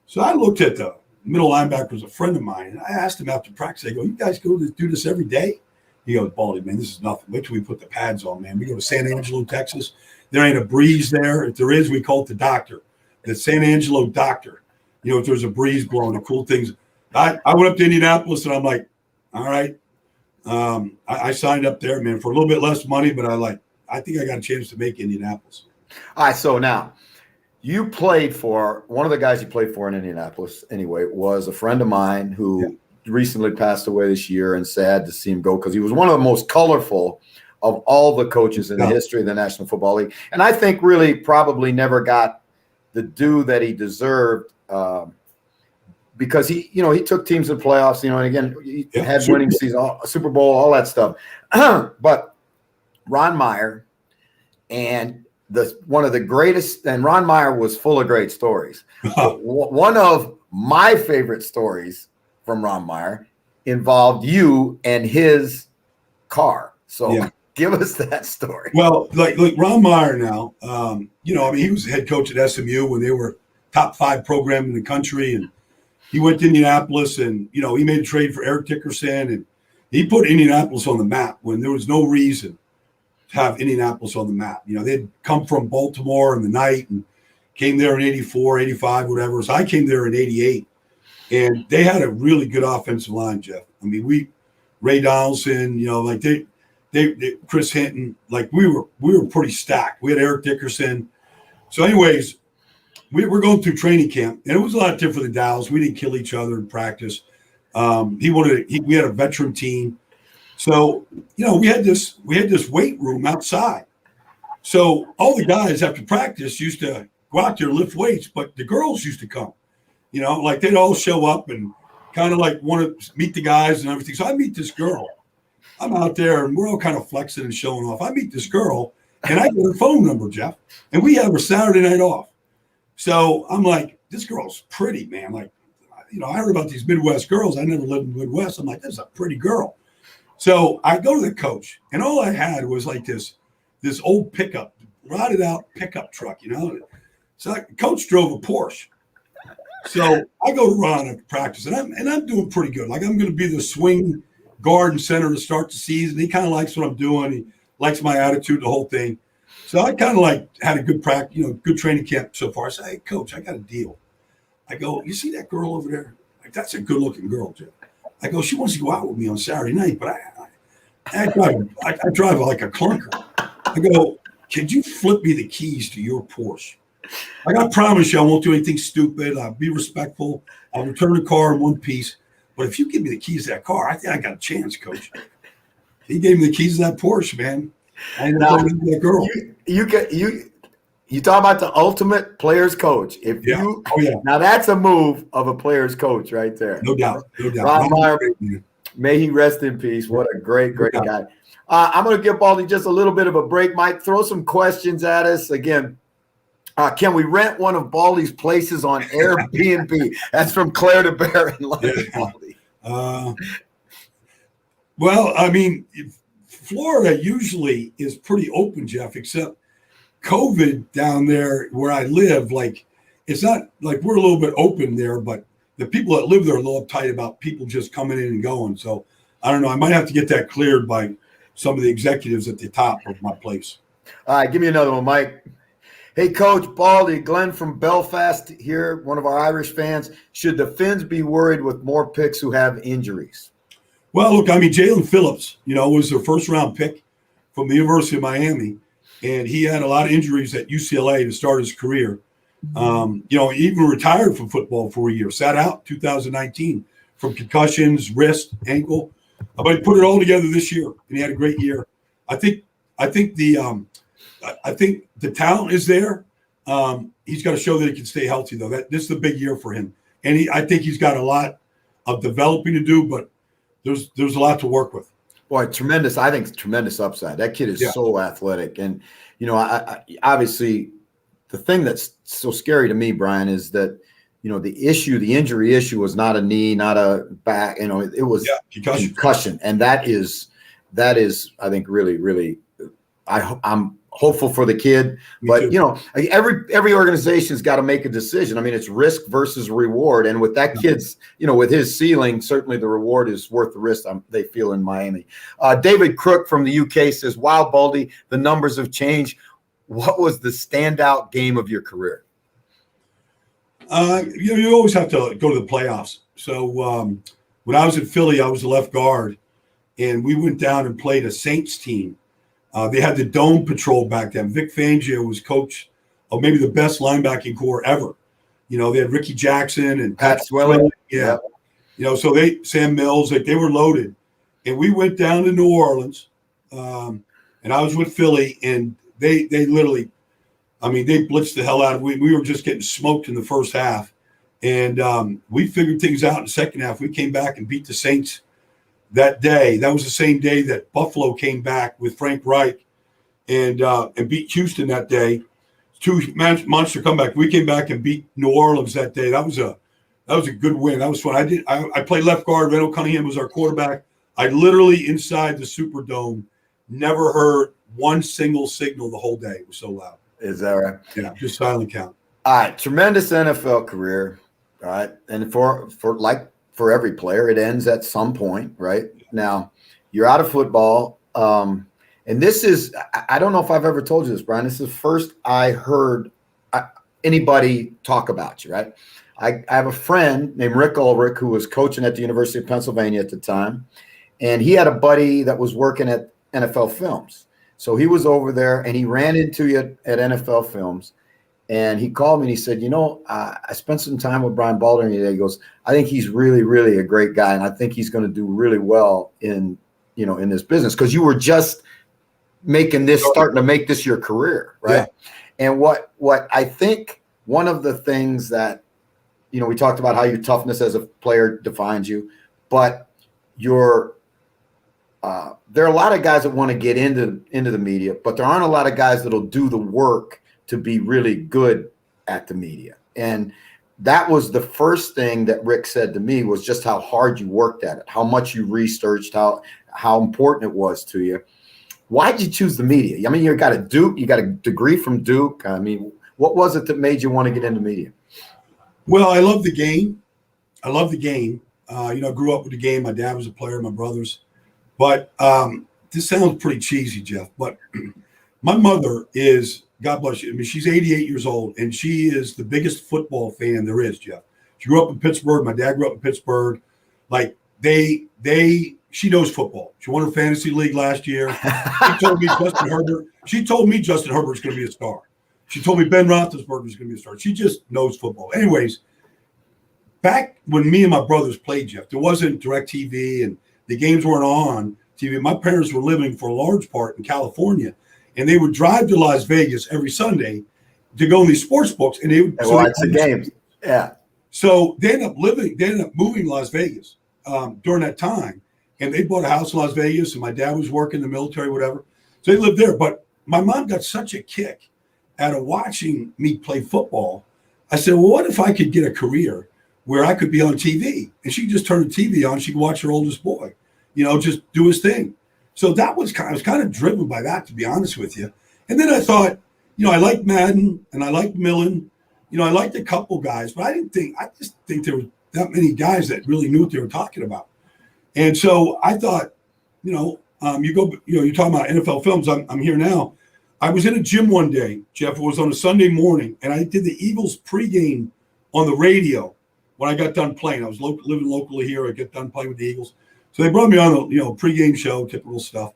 So I looked at the middle linebacker, was a friend of mine, and I asked him after practice, I go, you guys do this every day? He goes, Baldy, man, this is nothing. Wait till we put the pads on, man. We go to San Angelo, Texas. There ain't a breeze there. If there is, we call it the doctor, the San Angelo doctor. If there's a breeze blowing, the cool things. I went up to Indianapolis, and I'm like, all right. I signed up there, man, for a little bit less money, but I think I got a chance to make Indianapolis. All right, so now – you played for one of the guys you played for in Indianapolis, anyway, was a friend of mine who recently passed away this year, and sad to see him go because he was one of the most colorful of all the coaches in the history of the National Football League. And I think really probably never got the due that he deserved because he took teams to the playoffs, and again, he had winning season, Super Bowl, all that stuff. But Ron Meyer and one of the greatest, and Ron Meyer was full of great stories. One of my favorite stories from Ron Meyer involved you and his car. So Give us that story. Well, like Ron Meyer now, he was head coach at SMU when they were top 5 program in the country, and he went to Indianapolis, and he made a trade for Eric Dickerson, and he put Indianapolis on the map when there was no reason to have Indianapolis on the map. They'd come from Baltimore in the night and came there in 84, 85, whatever. So I came there in 88, and they had a really good offensive line, Jeff. I mean, Ray Donaldson, they Chris Hinton, we were pretty stacked. We had Eric Dickerson. So anyways, we were going through training camp, and it was a lot different than Dallas. We didn't kill each other in practice. We had a veteran team. So, we had this weight room outside. So all the guys after practice used to go out there and lift weights, but the girls used to come, they'd all show up and kind of want to meet the guys and everything. So I meet this girl. I'm out there and we're all kind of flexing and showing off. I meet this girl and I get her phone number, Jeff, and we have her Saturday night off. So I'm like, this girl's pretty, man. I heard about these Midwest girls. I never lived in the Midwest. I'm like, this is a pretty girl. So I go to the coach, and all I had was this old pickup, rotted out pickup truck, So coach drove a Porsche. So I go to Ron at practice, and I'm doing pretty good. I'm going to be the swing guard and center to start the season. He kind of likes what I'm doing. He likes my attitude, the whole thing. So I kind of had a good practice, good training camp so far. I say, hey, coach, I got a deal. I go, you see that girl over there? That's a good-looking girl, Jim. I go, she wants to go out with me on Saturday night, but I drive like a clunker. I go, could you flip me the keys to your Porsche? I promise you I won't do anything stupid. I'll be respectful. I'll return the car in one piece. But if you give me the keys to that car, I think I got a chance, coach. He gave me the keys to that Porsche, man. I ended up with that girl. You talk about the ultimate player's coach. Now that's a move of a player's coach right there. No doubt. Ron Meyer, may he rest in peace. What a great guy. I'm going to give Baldy just a little bit of a break. Mike, throw some questions at us. Again, can we rent one of Baldy's places on Airbnb? That's from Claire DeBear in London, Baldy. Well, I mean, Florida usually is pretty open, Jeff, except COVID down there where I live, it's not like we're a little bit open there, but the people that live there are a little uptight about people just coming in and going. So I don't know. I might have to get that cleared by some of the executives at the top of my place. All right, give me another one, Mike. Hey, Coach Baldy, Glenn from Belfast here, one of our Irish fans. Should the Finns be worried with more picks who have injuries? Well, look, I mean, Jalen Phillips, was their first-round pick from the University of Miami. And he had a lot of injuries at UCLA to start his career. He even retired from football for a year, sat out 2019 from concussions, wrist, ankle. But he put it all together this year, and he had a great year. I think the talent is there. He's got to show that he can stay healthy, though. This is the big year for him, and I think he's got a lot of developing to do. But there's a lot to work with. Boy, tremendous. I think it's tremendous upside. That kid is so athletic. And, I obviously the thing that's so scary to me, Brian, is that, the injury issue was not a knee, not a back, it was concussion. And that is, I think, really, really, I'm hopeful for the kid, but every organization's got to make a decision. I mean, it's risk versus reward, and with that kid's, with his ceiling, certainly the reward is worth the risk. They feel in Miami. David Crook from the UK says, "Wow, Baldy, the numbers have changed. What was the standout game of your career?" You always have to go to the playoffs. So when I was in Philly, I was a left guard, and we went down and played a Saints team. They had the Dome Patrol back then. Vic Fangio was coach of maybe the best linebacking core ever. They had Ricky Jackson and Pat Swilling. Yeah. So Sam Mills, they were loaded. And we went down to New Orleans, and I was with Philly, and they literally, they blitzed the hell out of we were just getting smoked in the first half. And we figured things out in the second half. We came back and beat the Saints that day. That was the same day that Buffalo came back with Frank Reich and beat Houston that day. Two monster comeback. We came back and beat New Orleans that day. That was a good win. That was fun. I played left guard. Randall Cunningham was our quarterback. I literally inside the Superdome never heard one single signal the whole day. It was so loud. Is that right? Yeah, just silent count. All right, tremendous NFL career. All right, and for every player, it ends at some point, right? Now, you're out of football, and this is I don't know if I've ever told you this, Brian. This is the first I heard anybody talk about you, right? I have a friend named Rick Ulrich who was coaching at the University of Pennsylvania at the time, and he had a buddy that was working at NFL Films. So he was over there, and he ran into you at NFL Films. And he called me and he said, I spent some time with Brian Baldinger today. He goes, I think he's really, really a great guy. And I think he's going to do really well in this business. Because you were just starting to make this your career, right? Yeah. And what I think one of the things that, we talked about how your toughness as a player defines you, but there are a lot of guys that want to get into the media, but there aren't a lot of guys that'll do the work to be really good at the media. And that was the first thing that Rick said to me, was just how hard you worked at it, how much you researched, how important it was to you. Why did you choose the media? I mean, you got a degree from Duke. I mean, what was it that made you want to get into media? Well, I love the game. I grew up with the game. My dad was a player, my brothers. But this sounds pretty cheesy, Jeff, but my mother is, God bless you. I mean, she's 88 years old, and she is the biggest football fan there is, Jeff. She grew up in Pittsburgh. My dad grew up in Pittsburgh. Like, she knows football. She won her fantasy league last year. She told me Justin Herbert's going to be a star. She told me Ben Roethlisberger is going to be a star. She just knows football. Anyways, back when me and my brothers played, Jeff, there wasn't DirecTV and the games weren't on TV. My parents were living for a large part in California. And they would drive to Las Vegas every Sunday to go in these sports books, and they would watch the games. Yeah. So they ended up moving to Las Vegas during that time, and they bought a house in Las Vegas. And my dad was working in the military, whatever. So they lived there. But my mom got such a kick out of watching me play football. I said, well, what if I could get a career where I could be on TV, and she could just turn the TV on, she could watch her oldest boy, just do his thing. So I was kind of driven by that, to be honest with you. And then I thought, I liked Madden and I liked Millen. I liked a couple guys, but I just think there were that many guys that really knew what they were talking about. And so I thought, you're talking about NFL Films. I'm here now. I was in a gym one day, Jeff. It was on a Sunday morning, and I did the Eagles pregame on the radio when I got done playing. I was living locally here. I got done playing with the Eagles. So they brought me on a pregame show, typical stuff.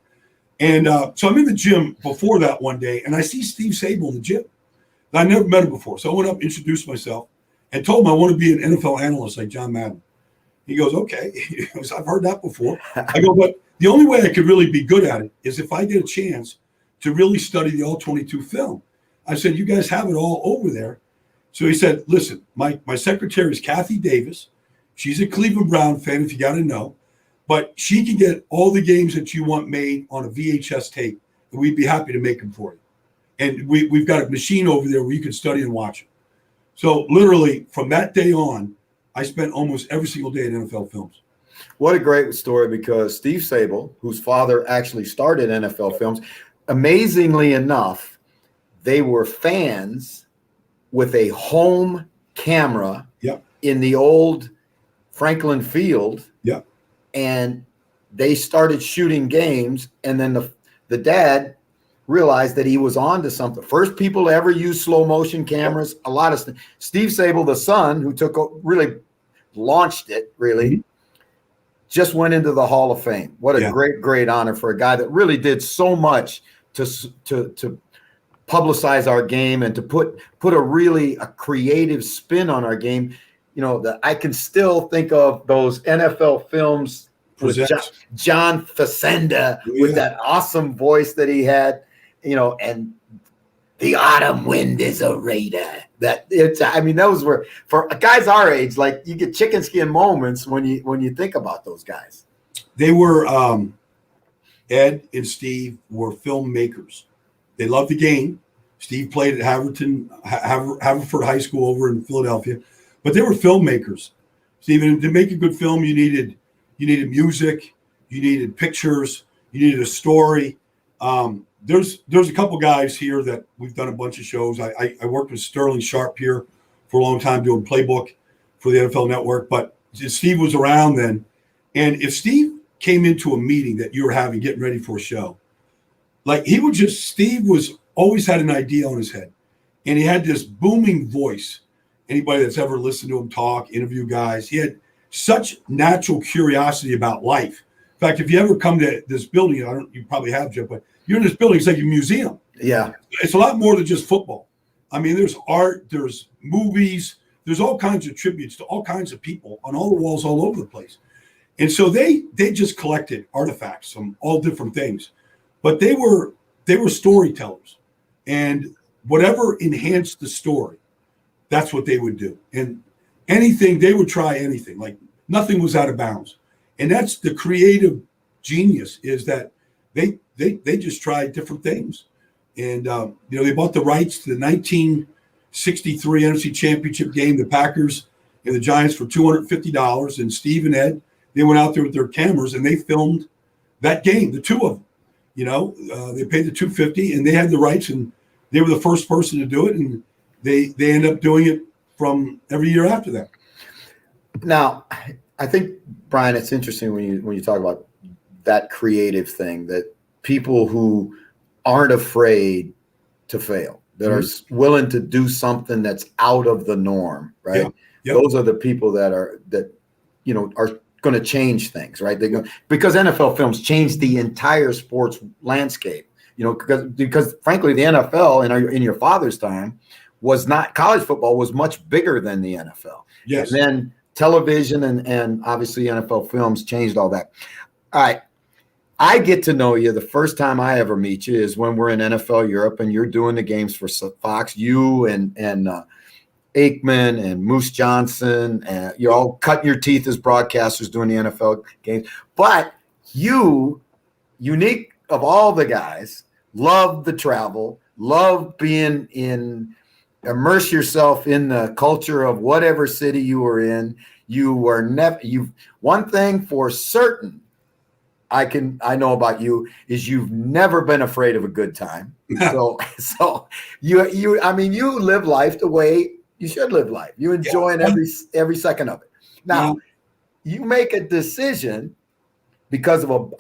And so I'm in the gym before that one day, and I see Steve Sable in the gym. I never met him before. So I went up, introduced myself, and told him I want to be an NFL analyst like John Madden. He goes, okay. He goes, I've heard that before. I go, but the only way I could really be good at it is if I get a chance to really study the All-22 film. I said, you guys have it all over there. So he said, listen, my secretary is Kathy Davis. She's a Cleveland Brown fan, if you got to know. But she can get all the games that you want made on a VHS tape, and we'd be happy to make them for you. And we've got a machine over there where you can study and watch it. So literally from that day on, I spent almost every single day at NFL Films. What a great story, because Steve Sable, whose father actually started NFL Films, amazingly enough, they were fans with a home camera in the old Franklin Field. Yep. And they started shooting games, and then the dad realized that he was on to something. First people to ever use slow motion cameras, a lot of Steve Sable, the son, who really launched it, just went into the Hall of Fame. What a great honor for a guy that really did so much to publicize our game and to put a creative spin on our game. I can still think of those NFL Films with John Facenda with that awesome voice that he had, and the autumn wind is a raider. Those were, for guys our age, like, you get chicken skin moments when you think about those guys. They were, Ed and Steve were filmmakers. They loved the game. Steve played at Haverford High School over in Philadelphia. But they were filmmakers. Stephen, to make a good film, you needed music, you needed pictures, you needed a story, There's a couple guys here that we've done a bunch of shows. I worked with Sterling Sharp here for a long time doing Playbook for the NFL Network, but Steve was around then. And if Steve came into a meeting that you were having, getting ready for a show, like Steve was always had an idea on his head, and he had this booming voice. Anybody that's ever listened to him talk, interview guys, he had such natural curiosity about life. In fact, if you ever come to this building, you probably have, Jeff, but you're in this building, it's like a museum. Yeah. It's a lot more than just football. I mean, there's art, there's movies, there's all kinds of tributes to all kinds of people on all the walls all over the place. And so they just collected artifacts from all different things. But they were storytellers. And whatever enhanced the story, that's what they would do. And anything, they would try anything. Like nothing was out of bounds. And that's the creative genius, is that they just tried different things. And they bought the rights to the 1963 NFC Championship game, the Packers and the Giants, for $250. And Steve and Ed, they went out there with their cameras and they filmed that game, the two of them. They paid the $250 and they had the rights, and they were the first person to do it. And they end up doing it from every year after that. Now, I think, Brian, it's interesting when you talk about that creative thing, that people who aren't afraid to fail, that are willing to do something that's out of the norm, right? Yeah. Yep. Those are the people that are going to change things, right? Because NFL films changed the entire sports landscape, because frankly, the NFL in your father's time was not, college football was much bigger than the NFL. Yes. And then television and obviously NFL films changed all that. All right. I get to know you. The first time I ever meet you is when we're in NFL Europe and you're doing the games for Fox, you and Aikman and Moose Johnson, and you're all cutting your teeth as broadcasters doing the NFL games. But you, unique of all the guys, love the travel, love being immerse yourself in the culture of whatever city you were in. One thing for certain I know about you is you've never been afraid of a good time. So you live life the way you should live life. You enjoy every second of it. Now, you make a decision because of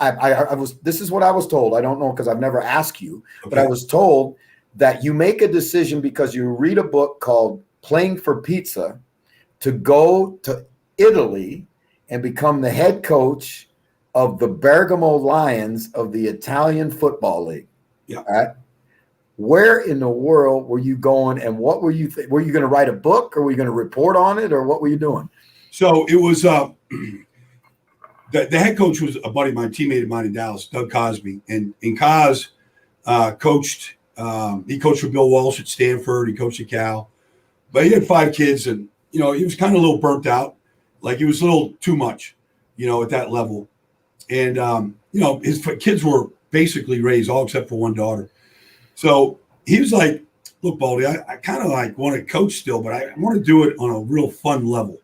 this is what I was told. I don't know, because I've never asked you, but I was told that you make a decision because you read a book called Playing for Pizza to go to Italy and become the head coach of the Bergamo Lions of the Italian Football League. Yeah. All right. Where in the world were you going, and what were you were you going to write a book, or were you going to report on it, or what were you doing? So it was the head coach was a buddy of mine, teammate of mine in Dallas, Doug Cosby, and Cos coached. He coached for Bill Walsh at Stanford. He coached at Cal, but he had 5 kids, and he was kind of a little burnt out. Like, he was a little too much, at that level. And his kids were basically raised, all except for one daughter. So he was like, "Look, Baldy, I kind of want to coach still, but I want to do it on a real fun level."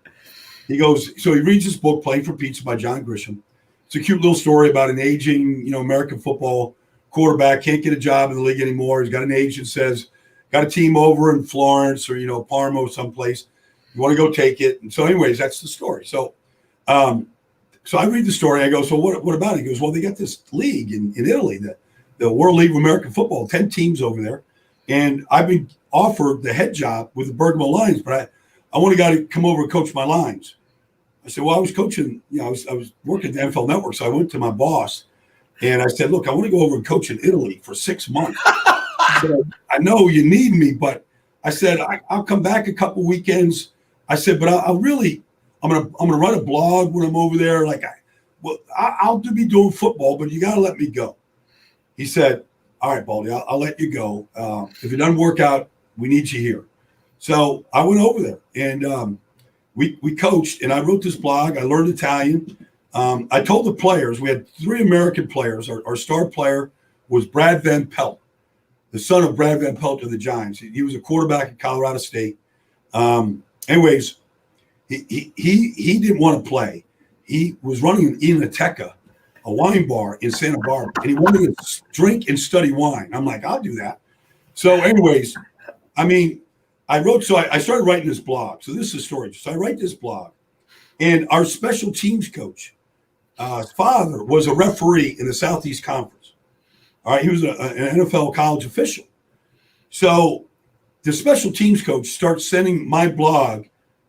He goes, so he reads this book, Playing for Pizza by John Grisham. It's a cute little story about an aging, American football quarterback, can't get a job in the league anymore. He's got an agent, says, got a team over in Florence or, Parma or someplace. You want to go take it. And so anyways, that's the story. So I read the story. I go, so what about it? He goes, well, they got this league in Italy, the World League of American Football, 10 teams over there. And I've been offered the head job with the Bergamo Lions, but I want a guy to come over and coach my Lions. I said, well, I was coaching, I was working at the NFL Network. So I went to my boss and I said, look, I want to go over and coach in Italy for 6 months. I said, I know you need me, but I said, I'll come back a couple weekends. I said, but I'm gonna run a blog when I'm over there. I'll be doing football, but you got to let me go. He said, all right, Baldy, I'll let you go. If it doesn't work out, we need you here. So I went over there and we coached, and I wrote this blog. I learned Italian. I told the players, we had 3 American players. Our star player was Brad Van Pelt, the son of Brad Van Pelt of the Giants. He was a quarterback at Colorado State. Anyways, he didn't want to play. He was running an Enoteca, a wine bar in Santa Barbara, and he wanted to drink and study wine. I'm like, I'll do that. So, anyways, I mean, I started writing this blog. So this is a story. So I write this blog, and our special teams coach, his father was a referee in the Southeast Conference. All right, he was an NFL college official. So the special teams coach starts sending my blog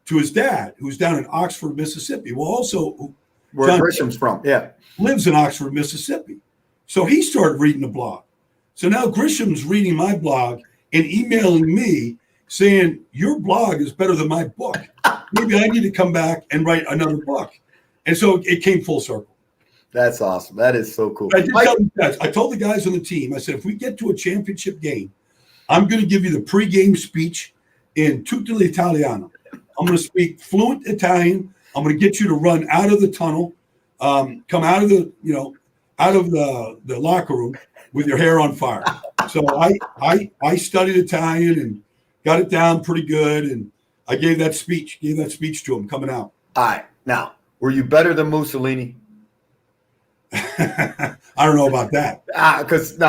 to his dad, who's down in Oxford, Mississippi. Well, also where John Grisham's from. Yeah. lives in Oxford, Mississippi. So he started reading the blog. So now Grisham's reading my blog and emailing me saying, your blog is better than my book. Maybe I need to come back and write another book. And so it came full circle. That's awesome. That is so cool. I told the guys on the team, I said, if we get to a championship game, I'm going to give you the pregame speech in tutto l'italiano. I'm going to speak fluent Italian. I'm going to get you to run out of the tunnel, come out of the locker room with your hair on fire. So I studied Italian and got it down pretty good, and I gave that speech to him coming out. All right. Now, were you better than Mussolini? I don't know about that. Because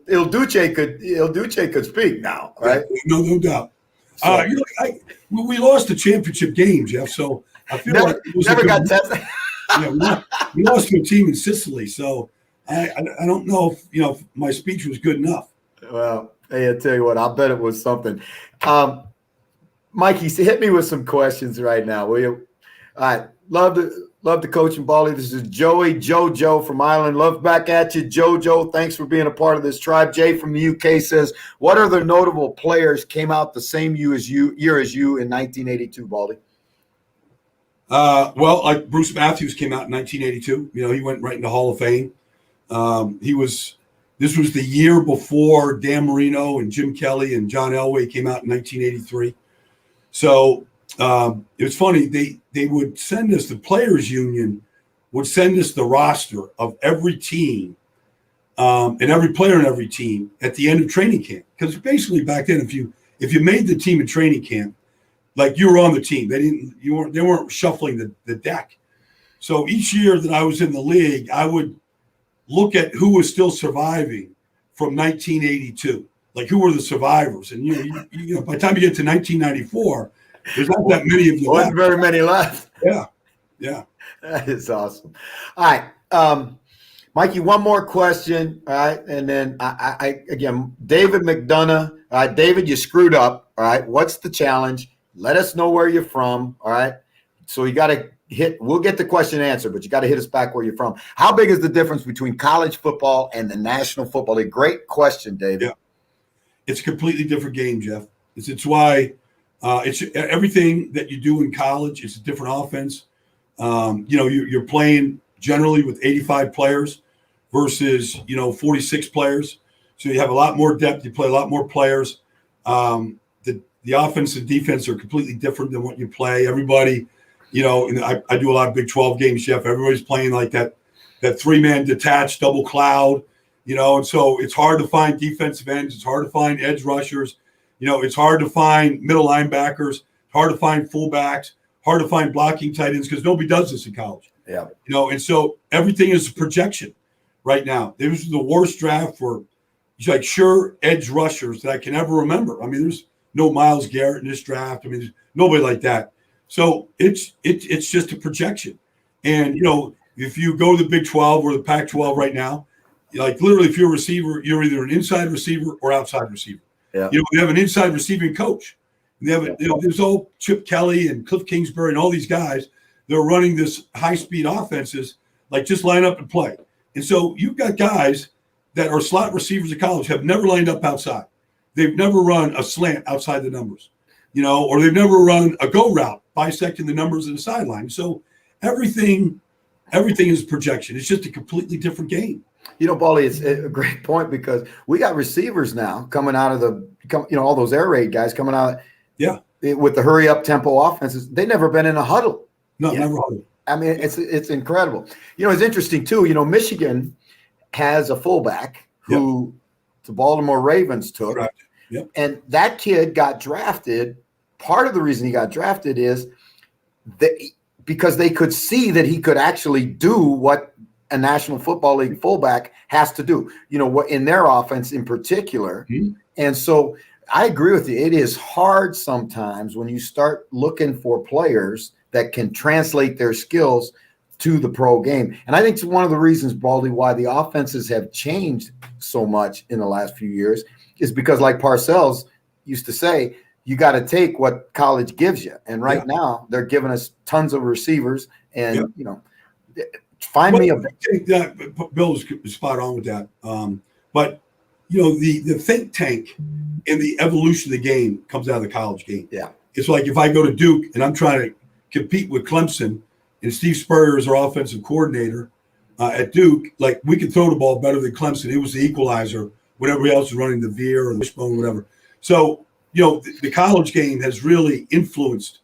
Il Duce could speak now, right? No doubt. So, We lost the championship game, Jeff. So I feel like it was never got tested. we lost to a team in Sicily. So I don't know if my speech was good enough. Well, hey, I tell you what, I'll bet it was something. Mikey, hit me with some questions right now, will you? All right, love the coaching, Bally. This is Jojo from Ireland. Love back at you, Jojo. Thanks for being a part of this tribe. Jay from the UK says, what other notable players came out the same year as you in 1982, Baldy? Well, like Bruce Matthews came out in 1982. He went right into Hall of Fame. This was the year before Dan Marino and Jim Kelly and John Elway came out in 1983. So it was funny. They would send us, the players union would send us the roster of every team and every player in every team at the end of training camp. Because basically back then, if you made the team in training camp, like you were on the team, they weren't shuffling the deck. So each year that I was in the league, I would look at who was still surviving from 1982, like who were the survivors. And by the time you get to 1994, there's not that many of them. Wasn't very many left. Yeah. That is awesome. All right, Mikey, one more question. All right, and then I again, David McDonough. All right, David, you screwed up. All right, what's the challenge? Let us know where you're from. All right, so you got to we'll get the question answered, but you got to hit us back where you're from. How big is the difference between college football and the National Football League? Great question, David. Yeah, it's a completely different game, Jeff. It's why it's everything that you do in college. It's a different offense. You're playing generally with 85 players versus 46 players, so you have a lot more depth. You play a lot more players. The offense and defense are completely different than what you play. Everybody. And I do a lot of Big 12 games, Jeff. Everybody's playing like that three-man detached double cloud, and so it's hard to find defensive ends. It's hard to find edge rushers. It's hard to find middle linebackers, hard to find fullbacks, hard to find blocking tight ends because nobody does this in college. Yeah. And so everything is a projection right now. This was the worst draft for like sure edge rushers that I can ever remember. I mean, there's no Myles Garrett in this draft. I mean, there's nobody like that. So it's just a projection. And, if you go to the Big 12 or the Pac-12 right now, like literally if you're a receiver, you're either an inside receiver or outside receiver. Yeah. We have an inside receiving coach. They have there's all Chip Kelly and Cliff Kingsbury and all these guys. They're running this high-speed offenses, like just line up and play. And so you've got guys that are slot receivers at college have never lined up outside. They've never run a slant outside the numbers, or they've never run a go route bisecting the numbers of the sideline. So everything is projection. It's just a completely different game. Bally, it's a great point because we got receivers now coming out of all those air raid guys coming out. Yeah. With the hurry up tempo offenses, they've never been in a huddle. No, never huddle. I mean, it's incredible. It's interesting too. Michigan has a fullback who the Baltimore Ravens took, right. Yep. And that kid got drafted. Part of the reason he got drafted is because they could see that he could actually do what a National Football League fullback has to do, what in their offense in particular. Mhm. And so I agree with you. It is hard sometimes when you start looking for players that can translate their skills to the pro game. And I think it's one of the reasons, Baldy, why the offenses have changed so much in the last few years is because, like Parcells used to say, you got to take what college gives you. And right now they're giving us tons of receivers and, find me a – think that Bill was spot on with that. But, the think tank and the evolution of the game comes out of the college game. Yeah. It's like if I go to Duke and I'm trying to compete with Clemson and Steve Spurrier is our offensive coordinator at Duke, like we could throw the ball better than Clemson. It was the equalizer when everybody else was running the veer or the wishbone or whatever. So, the college game has really influenced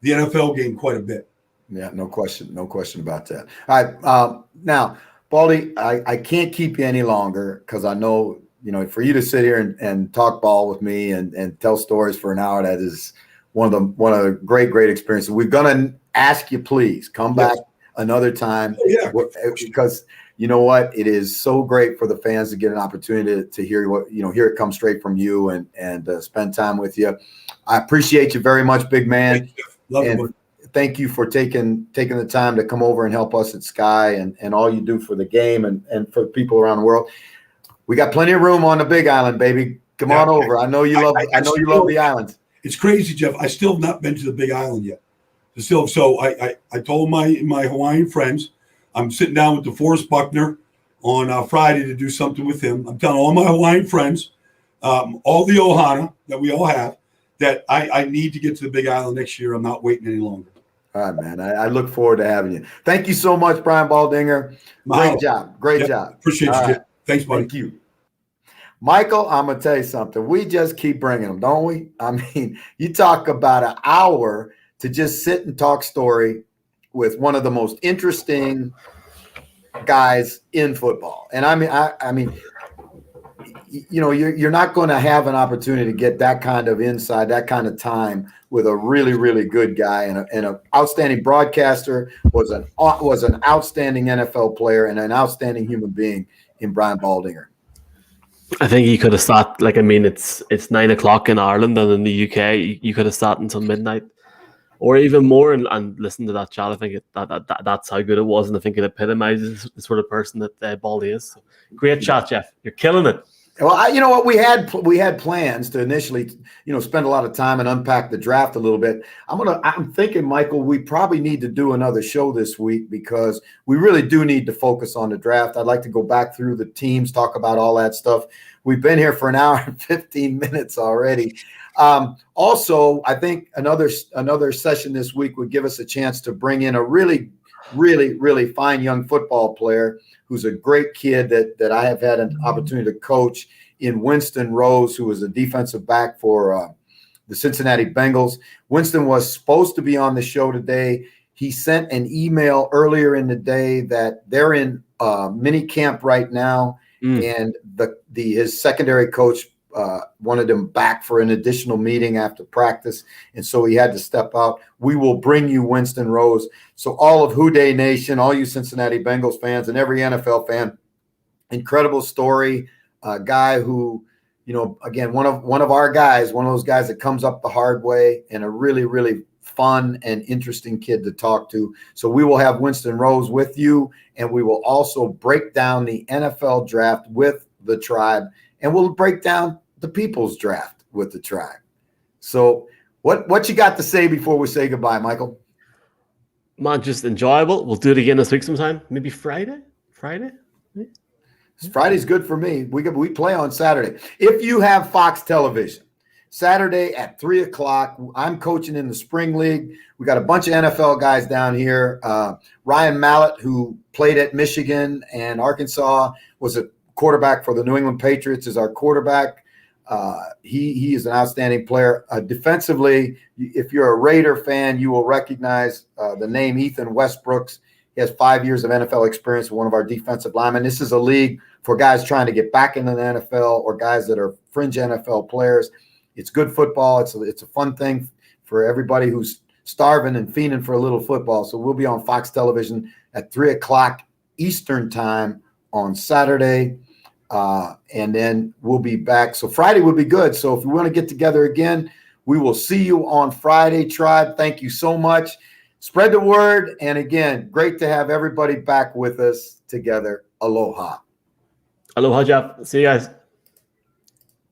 the NFL game quite a bit. Yeah, no question about that. All right, now, Baldy, I can't keep you any longer because I know, for you to sit here and talk ball with me and tell stories for an hour, that is one of the great experiences. We're gonna ask you, please come back another time. Because you know what, it is so great for the fans to get an opportunity to hear hear it come straight from you and spend time with you. I appreciate you very much, big man. And thank you for taking the time to come over and help us at Sky and all you do for the game and for people around the world. We got plenty of room on the Big Island, baby. Come on over. I know you love the islands. It's crazy, Jeff. I still have not been to the Big Island yet. So I told my Hawaiian friends I'm sitting down with DeForest Buckner on Friday to do something with him. I'm telling all my Hawaiian friends, all the ohana that we all have, that I need to get to the Big Island next year. I'm not waiting any longer. All right, man. I look forward to having you. Thank you so much, Brian Baldinger. Great job. Appreciate you, Jeff. Thanks, buddy. Thank you. Michael, I'm going to tell you something. We just keep bringing them, don't we? I mean, you talk about an hour to just sit and talk story with one of the most interesting guys in football. And I mean, you're not going to have an opportunity to get that kind of insight, that kind of time with a really, really good guy and an outstanding broadcaster, was an outstanding NFL player and an outstanding human being in Brian Baldinger. I think you could have sat it's 9 o'clock in Ireland and in the UK you could have sat until midnight or even more and listened to that chat. I think that's how good it was, and I think it epitomizes the sort of person that Baldy is. So, great chat, Jeff. You're killing it. Well, you know what, we had plans to initially, spend a lot of time and unpack the draft a little bit. I'm thinking, Michael, we probably need to do another show this week because we really do need to focus on the draft. I'd like to go back through the teams, talk about all that stuff. We've been here for an hour and 15 minutes already. Also, I think another session this week would give us a chance to bring in a really, really, really fine young football player who's a great kid that I have had an opportunity to coach in Winston Rose, who was a defensive back for the Cincinnati Bengals. Winston was supposed to be on the show today. He sent an email earlier in the day that they're in mini camp right now, and his secondary coach wanted him back for an additional meeting after practice, and so he had to step out. We will bring you Winston Rose. So all of Houday Nation, all you Cincinnati Bengals fans and every NFL fan, incredible story. A guy who, again, one of our guys, one of those guys that comes up the hard way, and a really, really fun and interesting kid to talk to. So we will have Winston Rose with you, and we will also break down the NFL draft with the Tribe, and we'll break down the People's Draft with the Tribe. So what you got to say before we say goodbye, Michael? Man, just enjoyable. We'll do it again this week sometime. Maybe Friday? Friday's good for me. We play on Saturday. If you have Fox Television, Saturday at 3 o'clock, I'm coaching in the Spring League. We got a bunch of NFL guys down here. Ryan Mallett, who played at Michigan and Arkansas, was a quarterback for the New England Patriots, is our quarterback. He is an outstanding player. Defensively, if you're a Raider fan, you will recognize the name Ethan Westbrooks. He has 5 years of NFL experience with one of our defensive linemen. This is a league for guys trying to get back into the NFL or guys that are fringe NFL players. It's good football. It's a fun thing for everybody who's starving and fiending for a little football. So we'll be on Fox Television at 3 o'clock Eastern time on Saturday. And then we'll be back. So Friday will be good. So if we want to get together again, we will see you on Friday, Tribe. Thank you so much. Spread the word. And again, great to have everybody back with us together. Aloha. Aloha, Jeff. See you guys.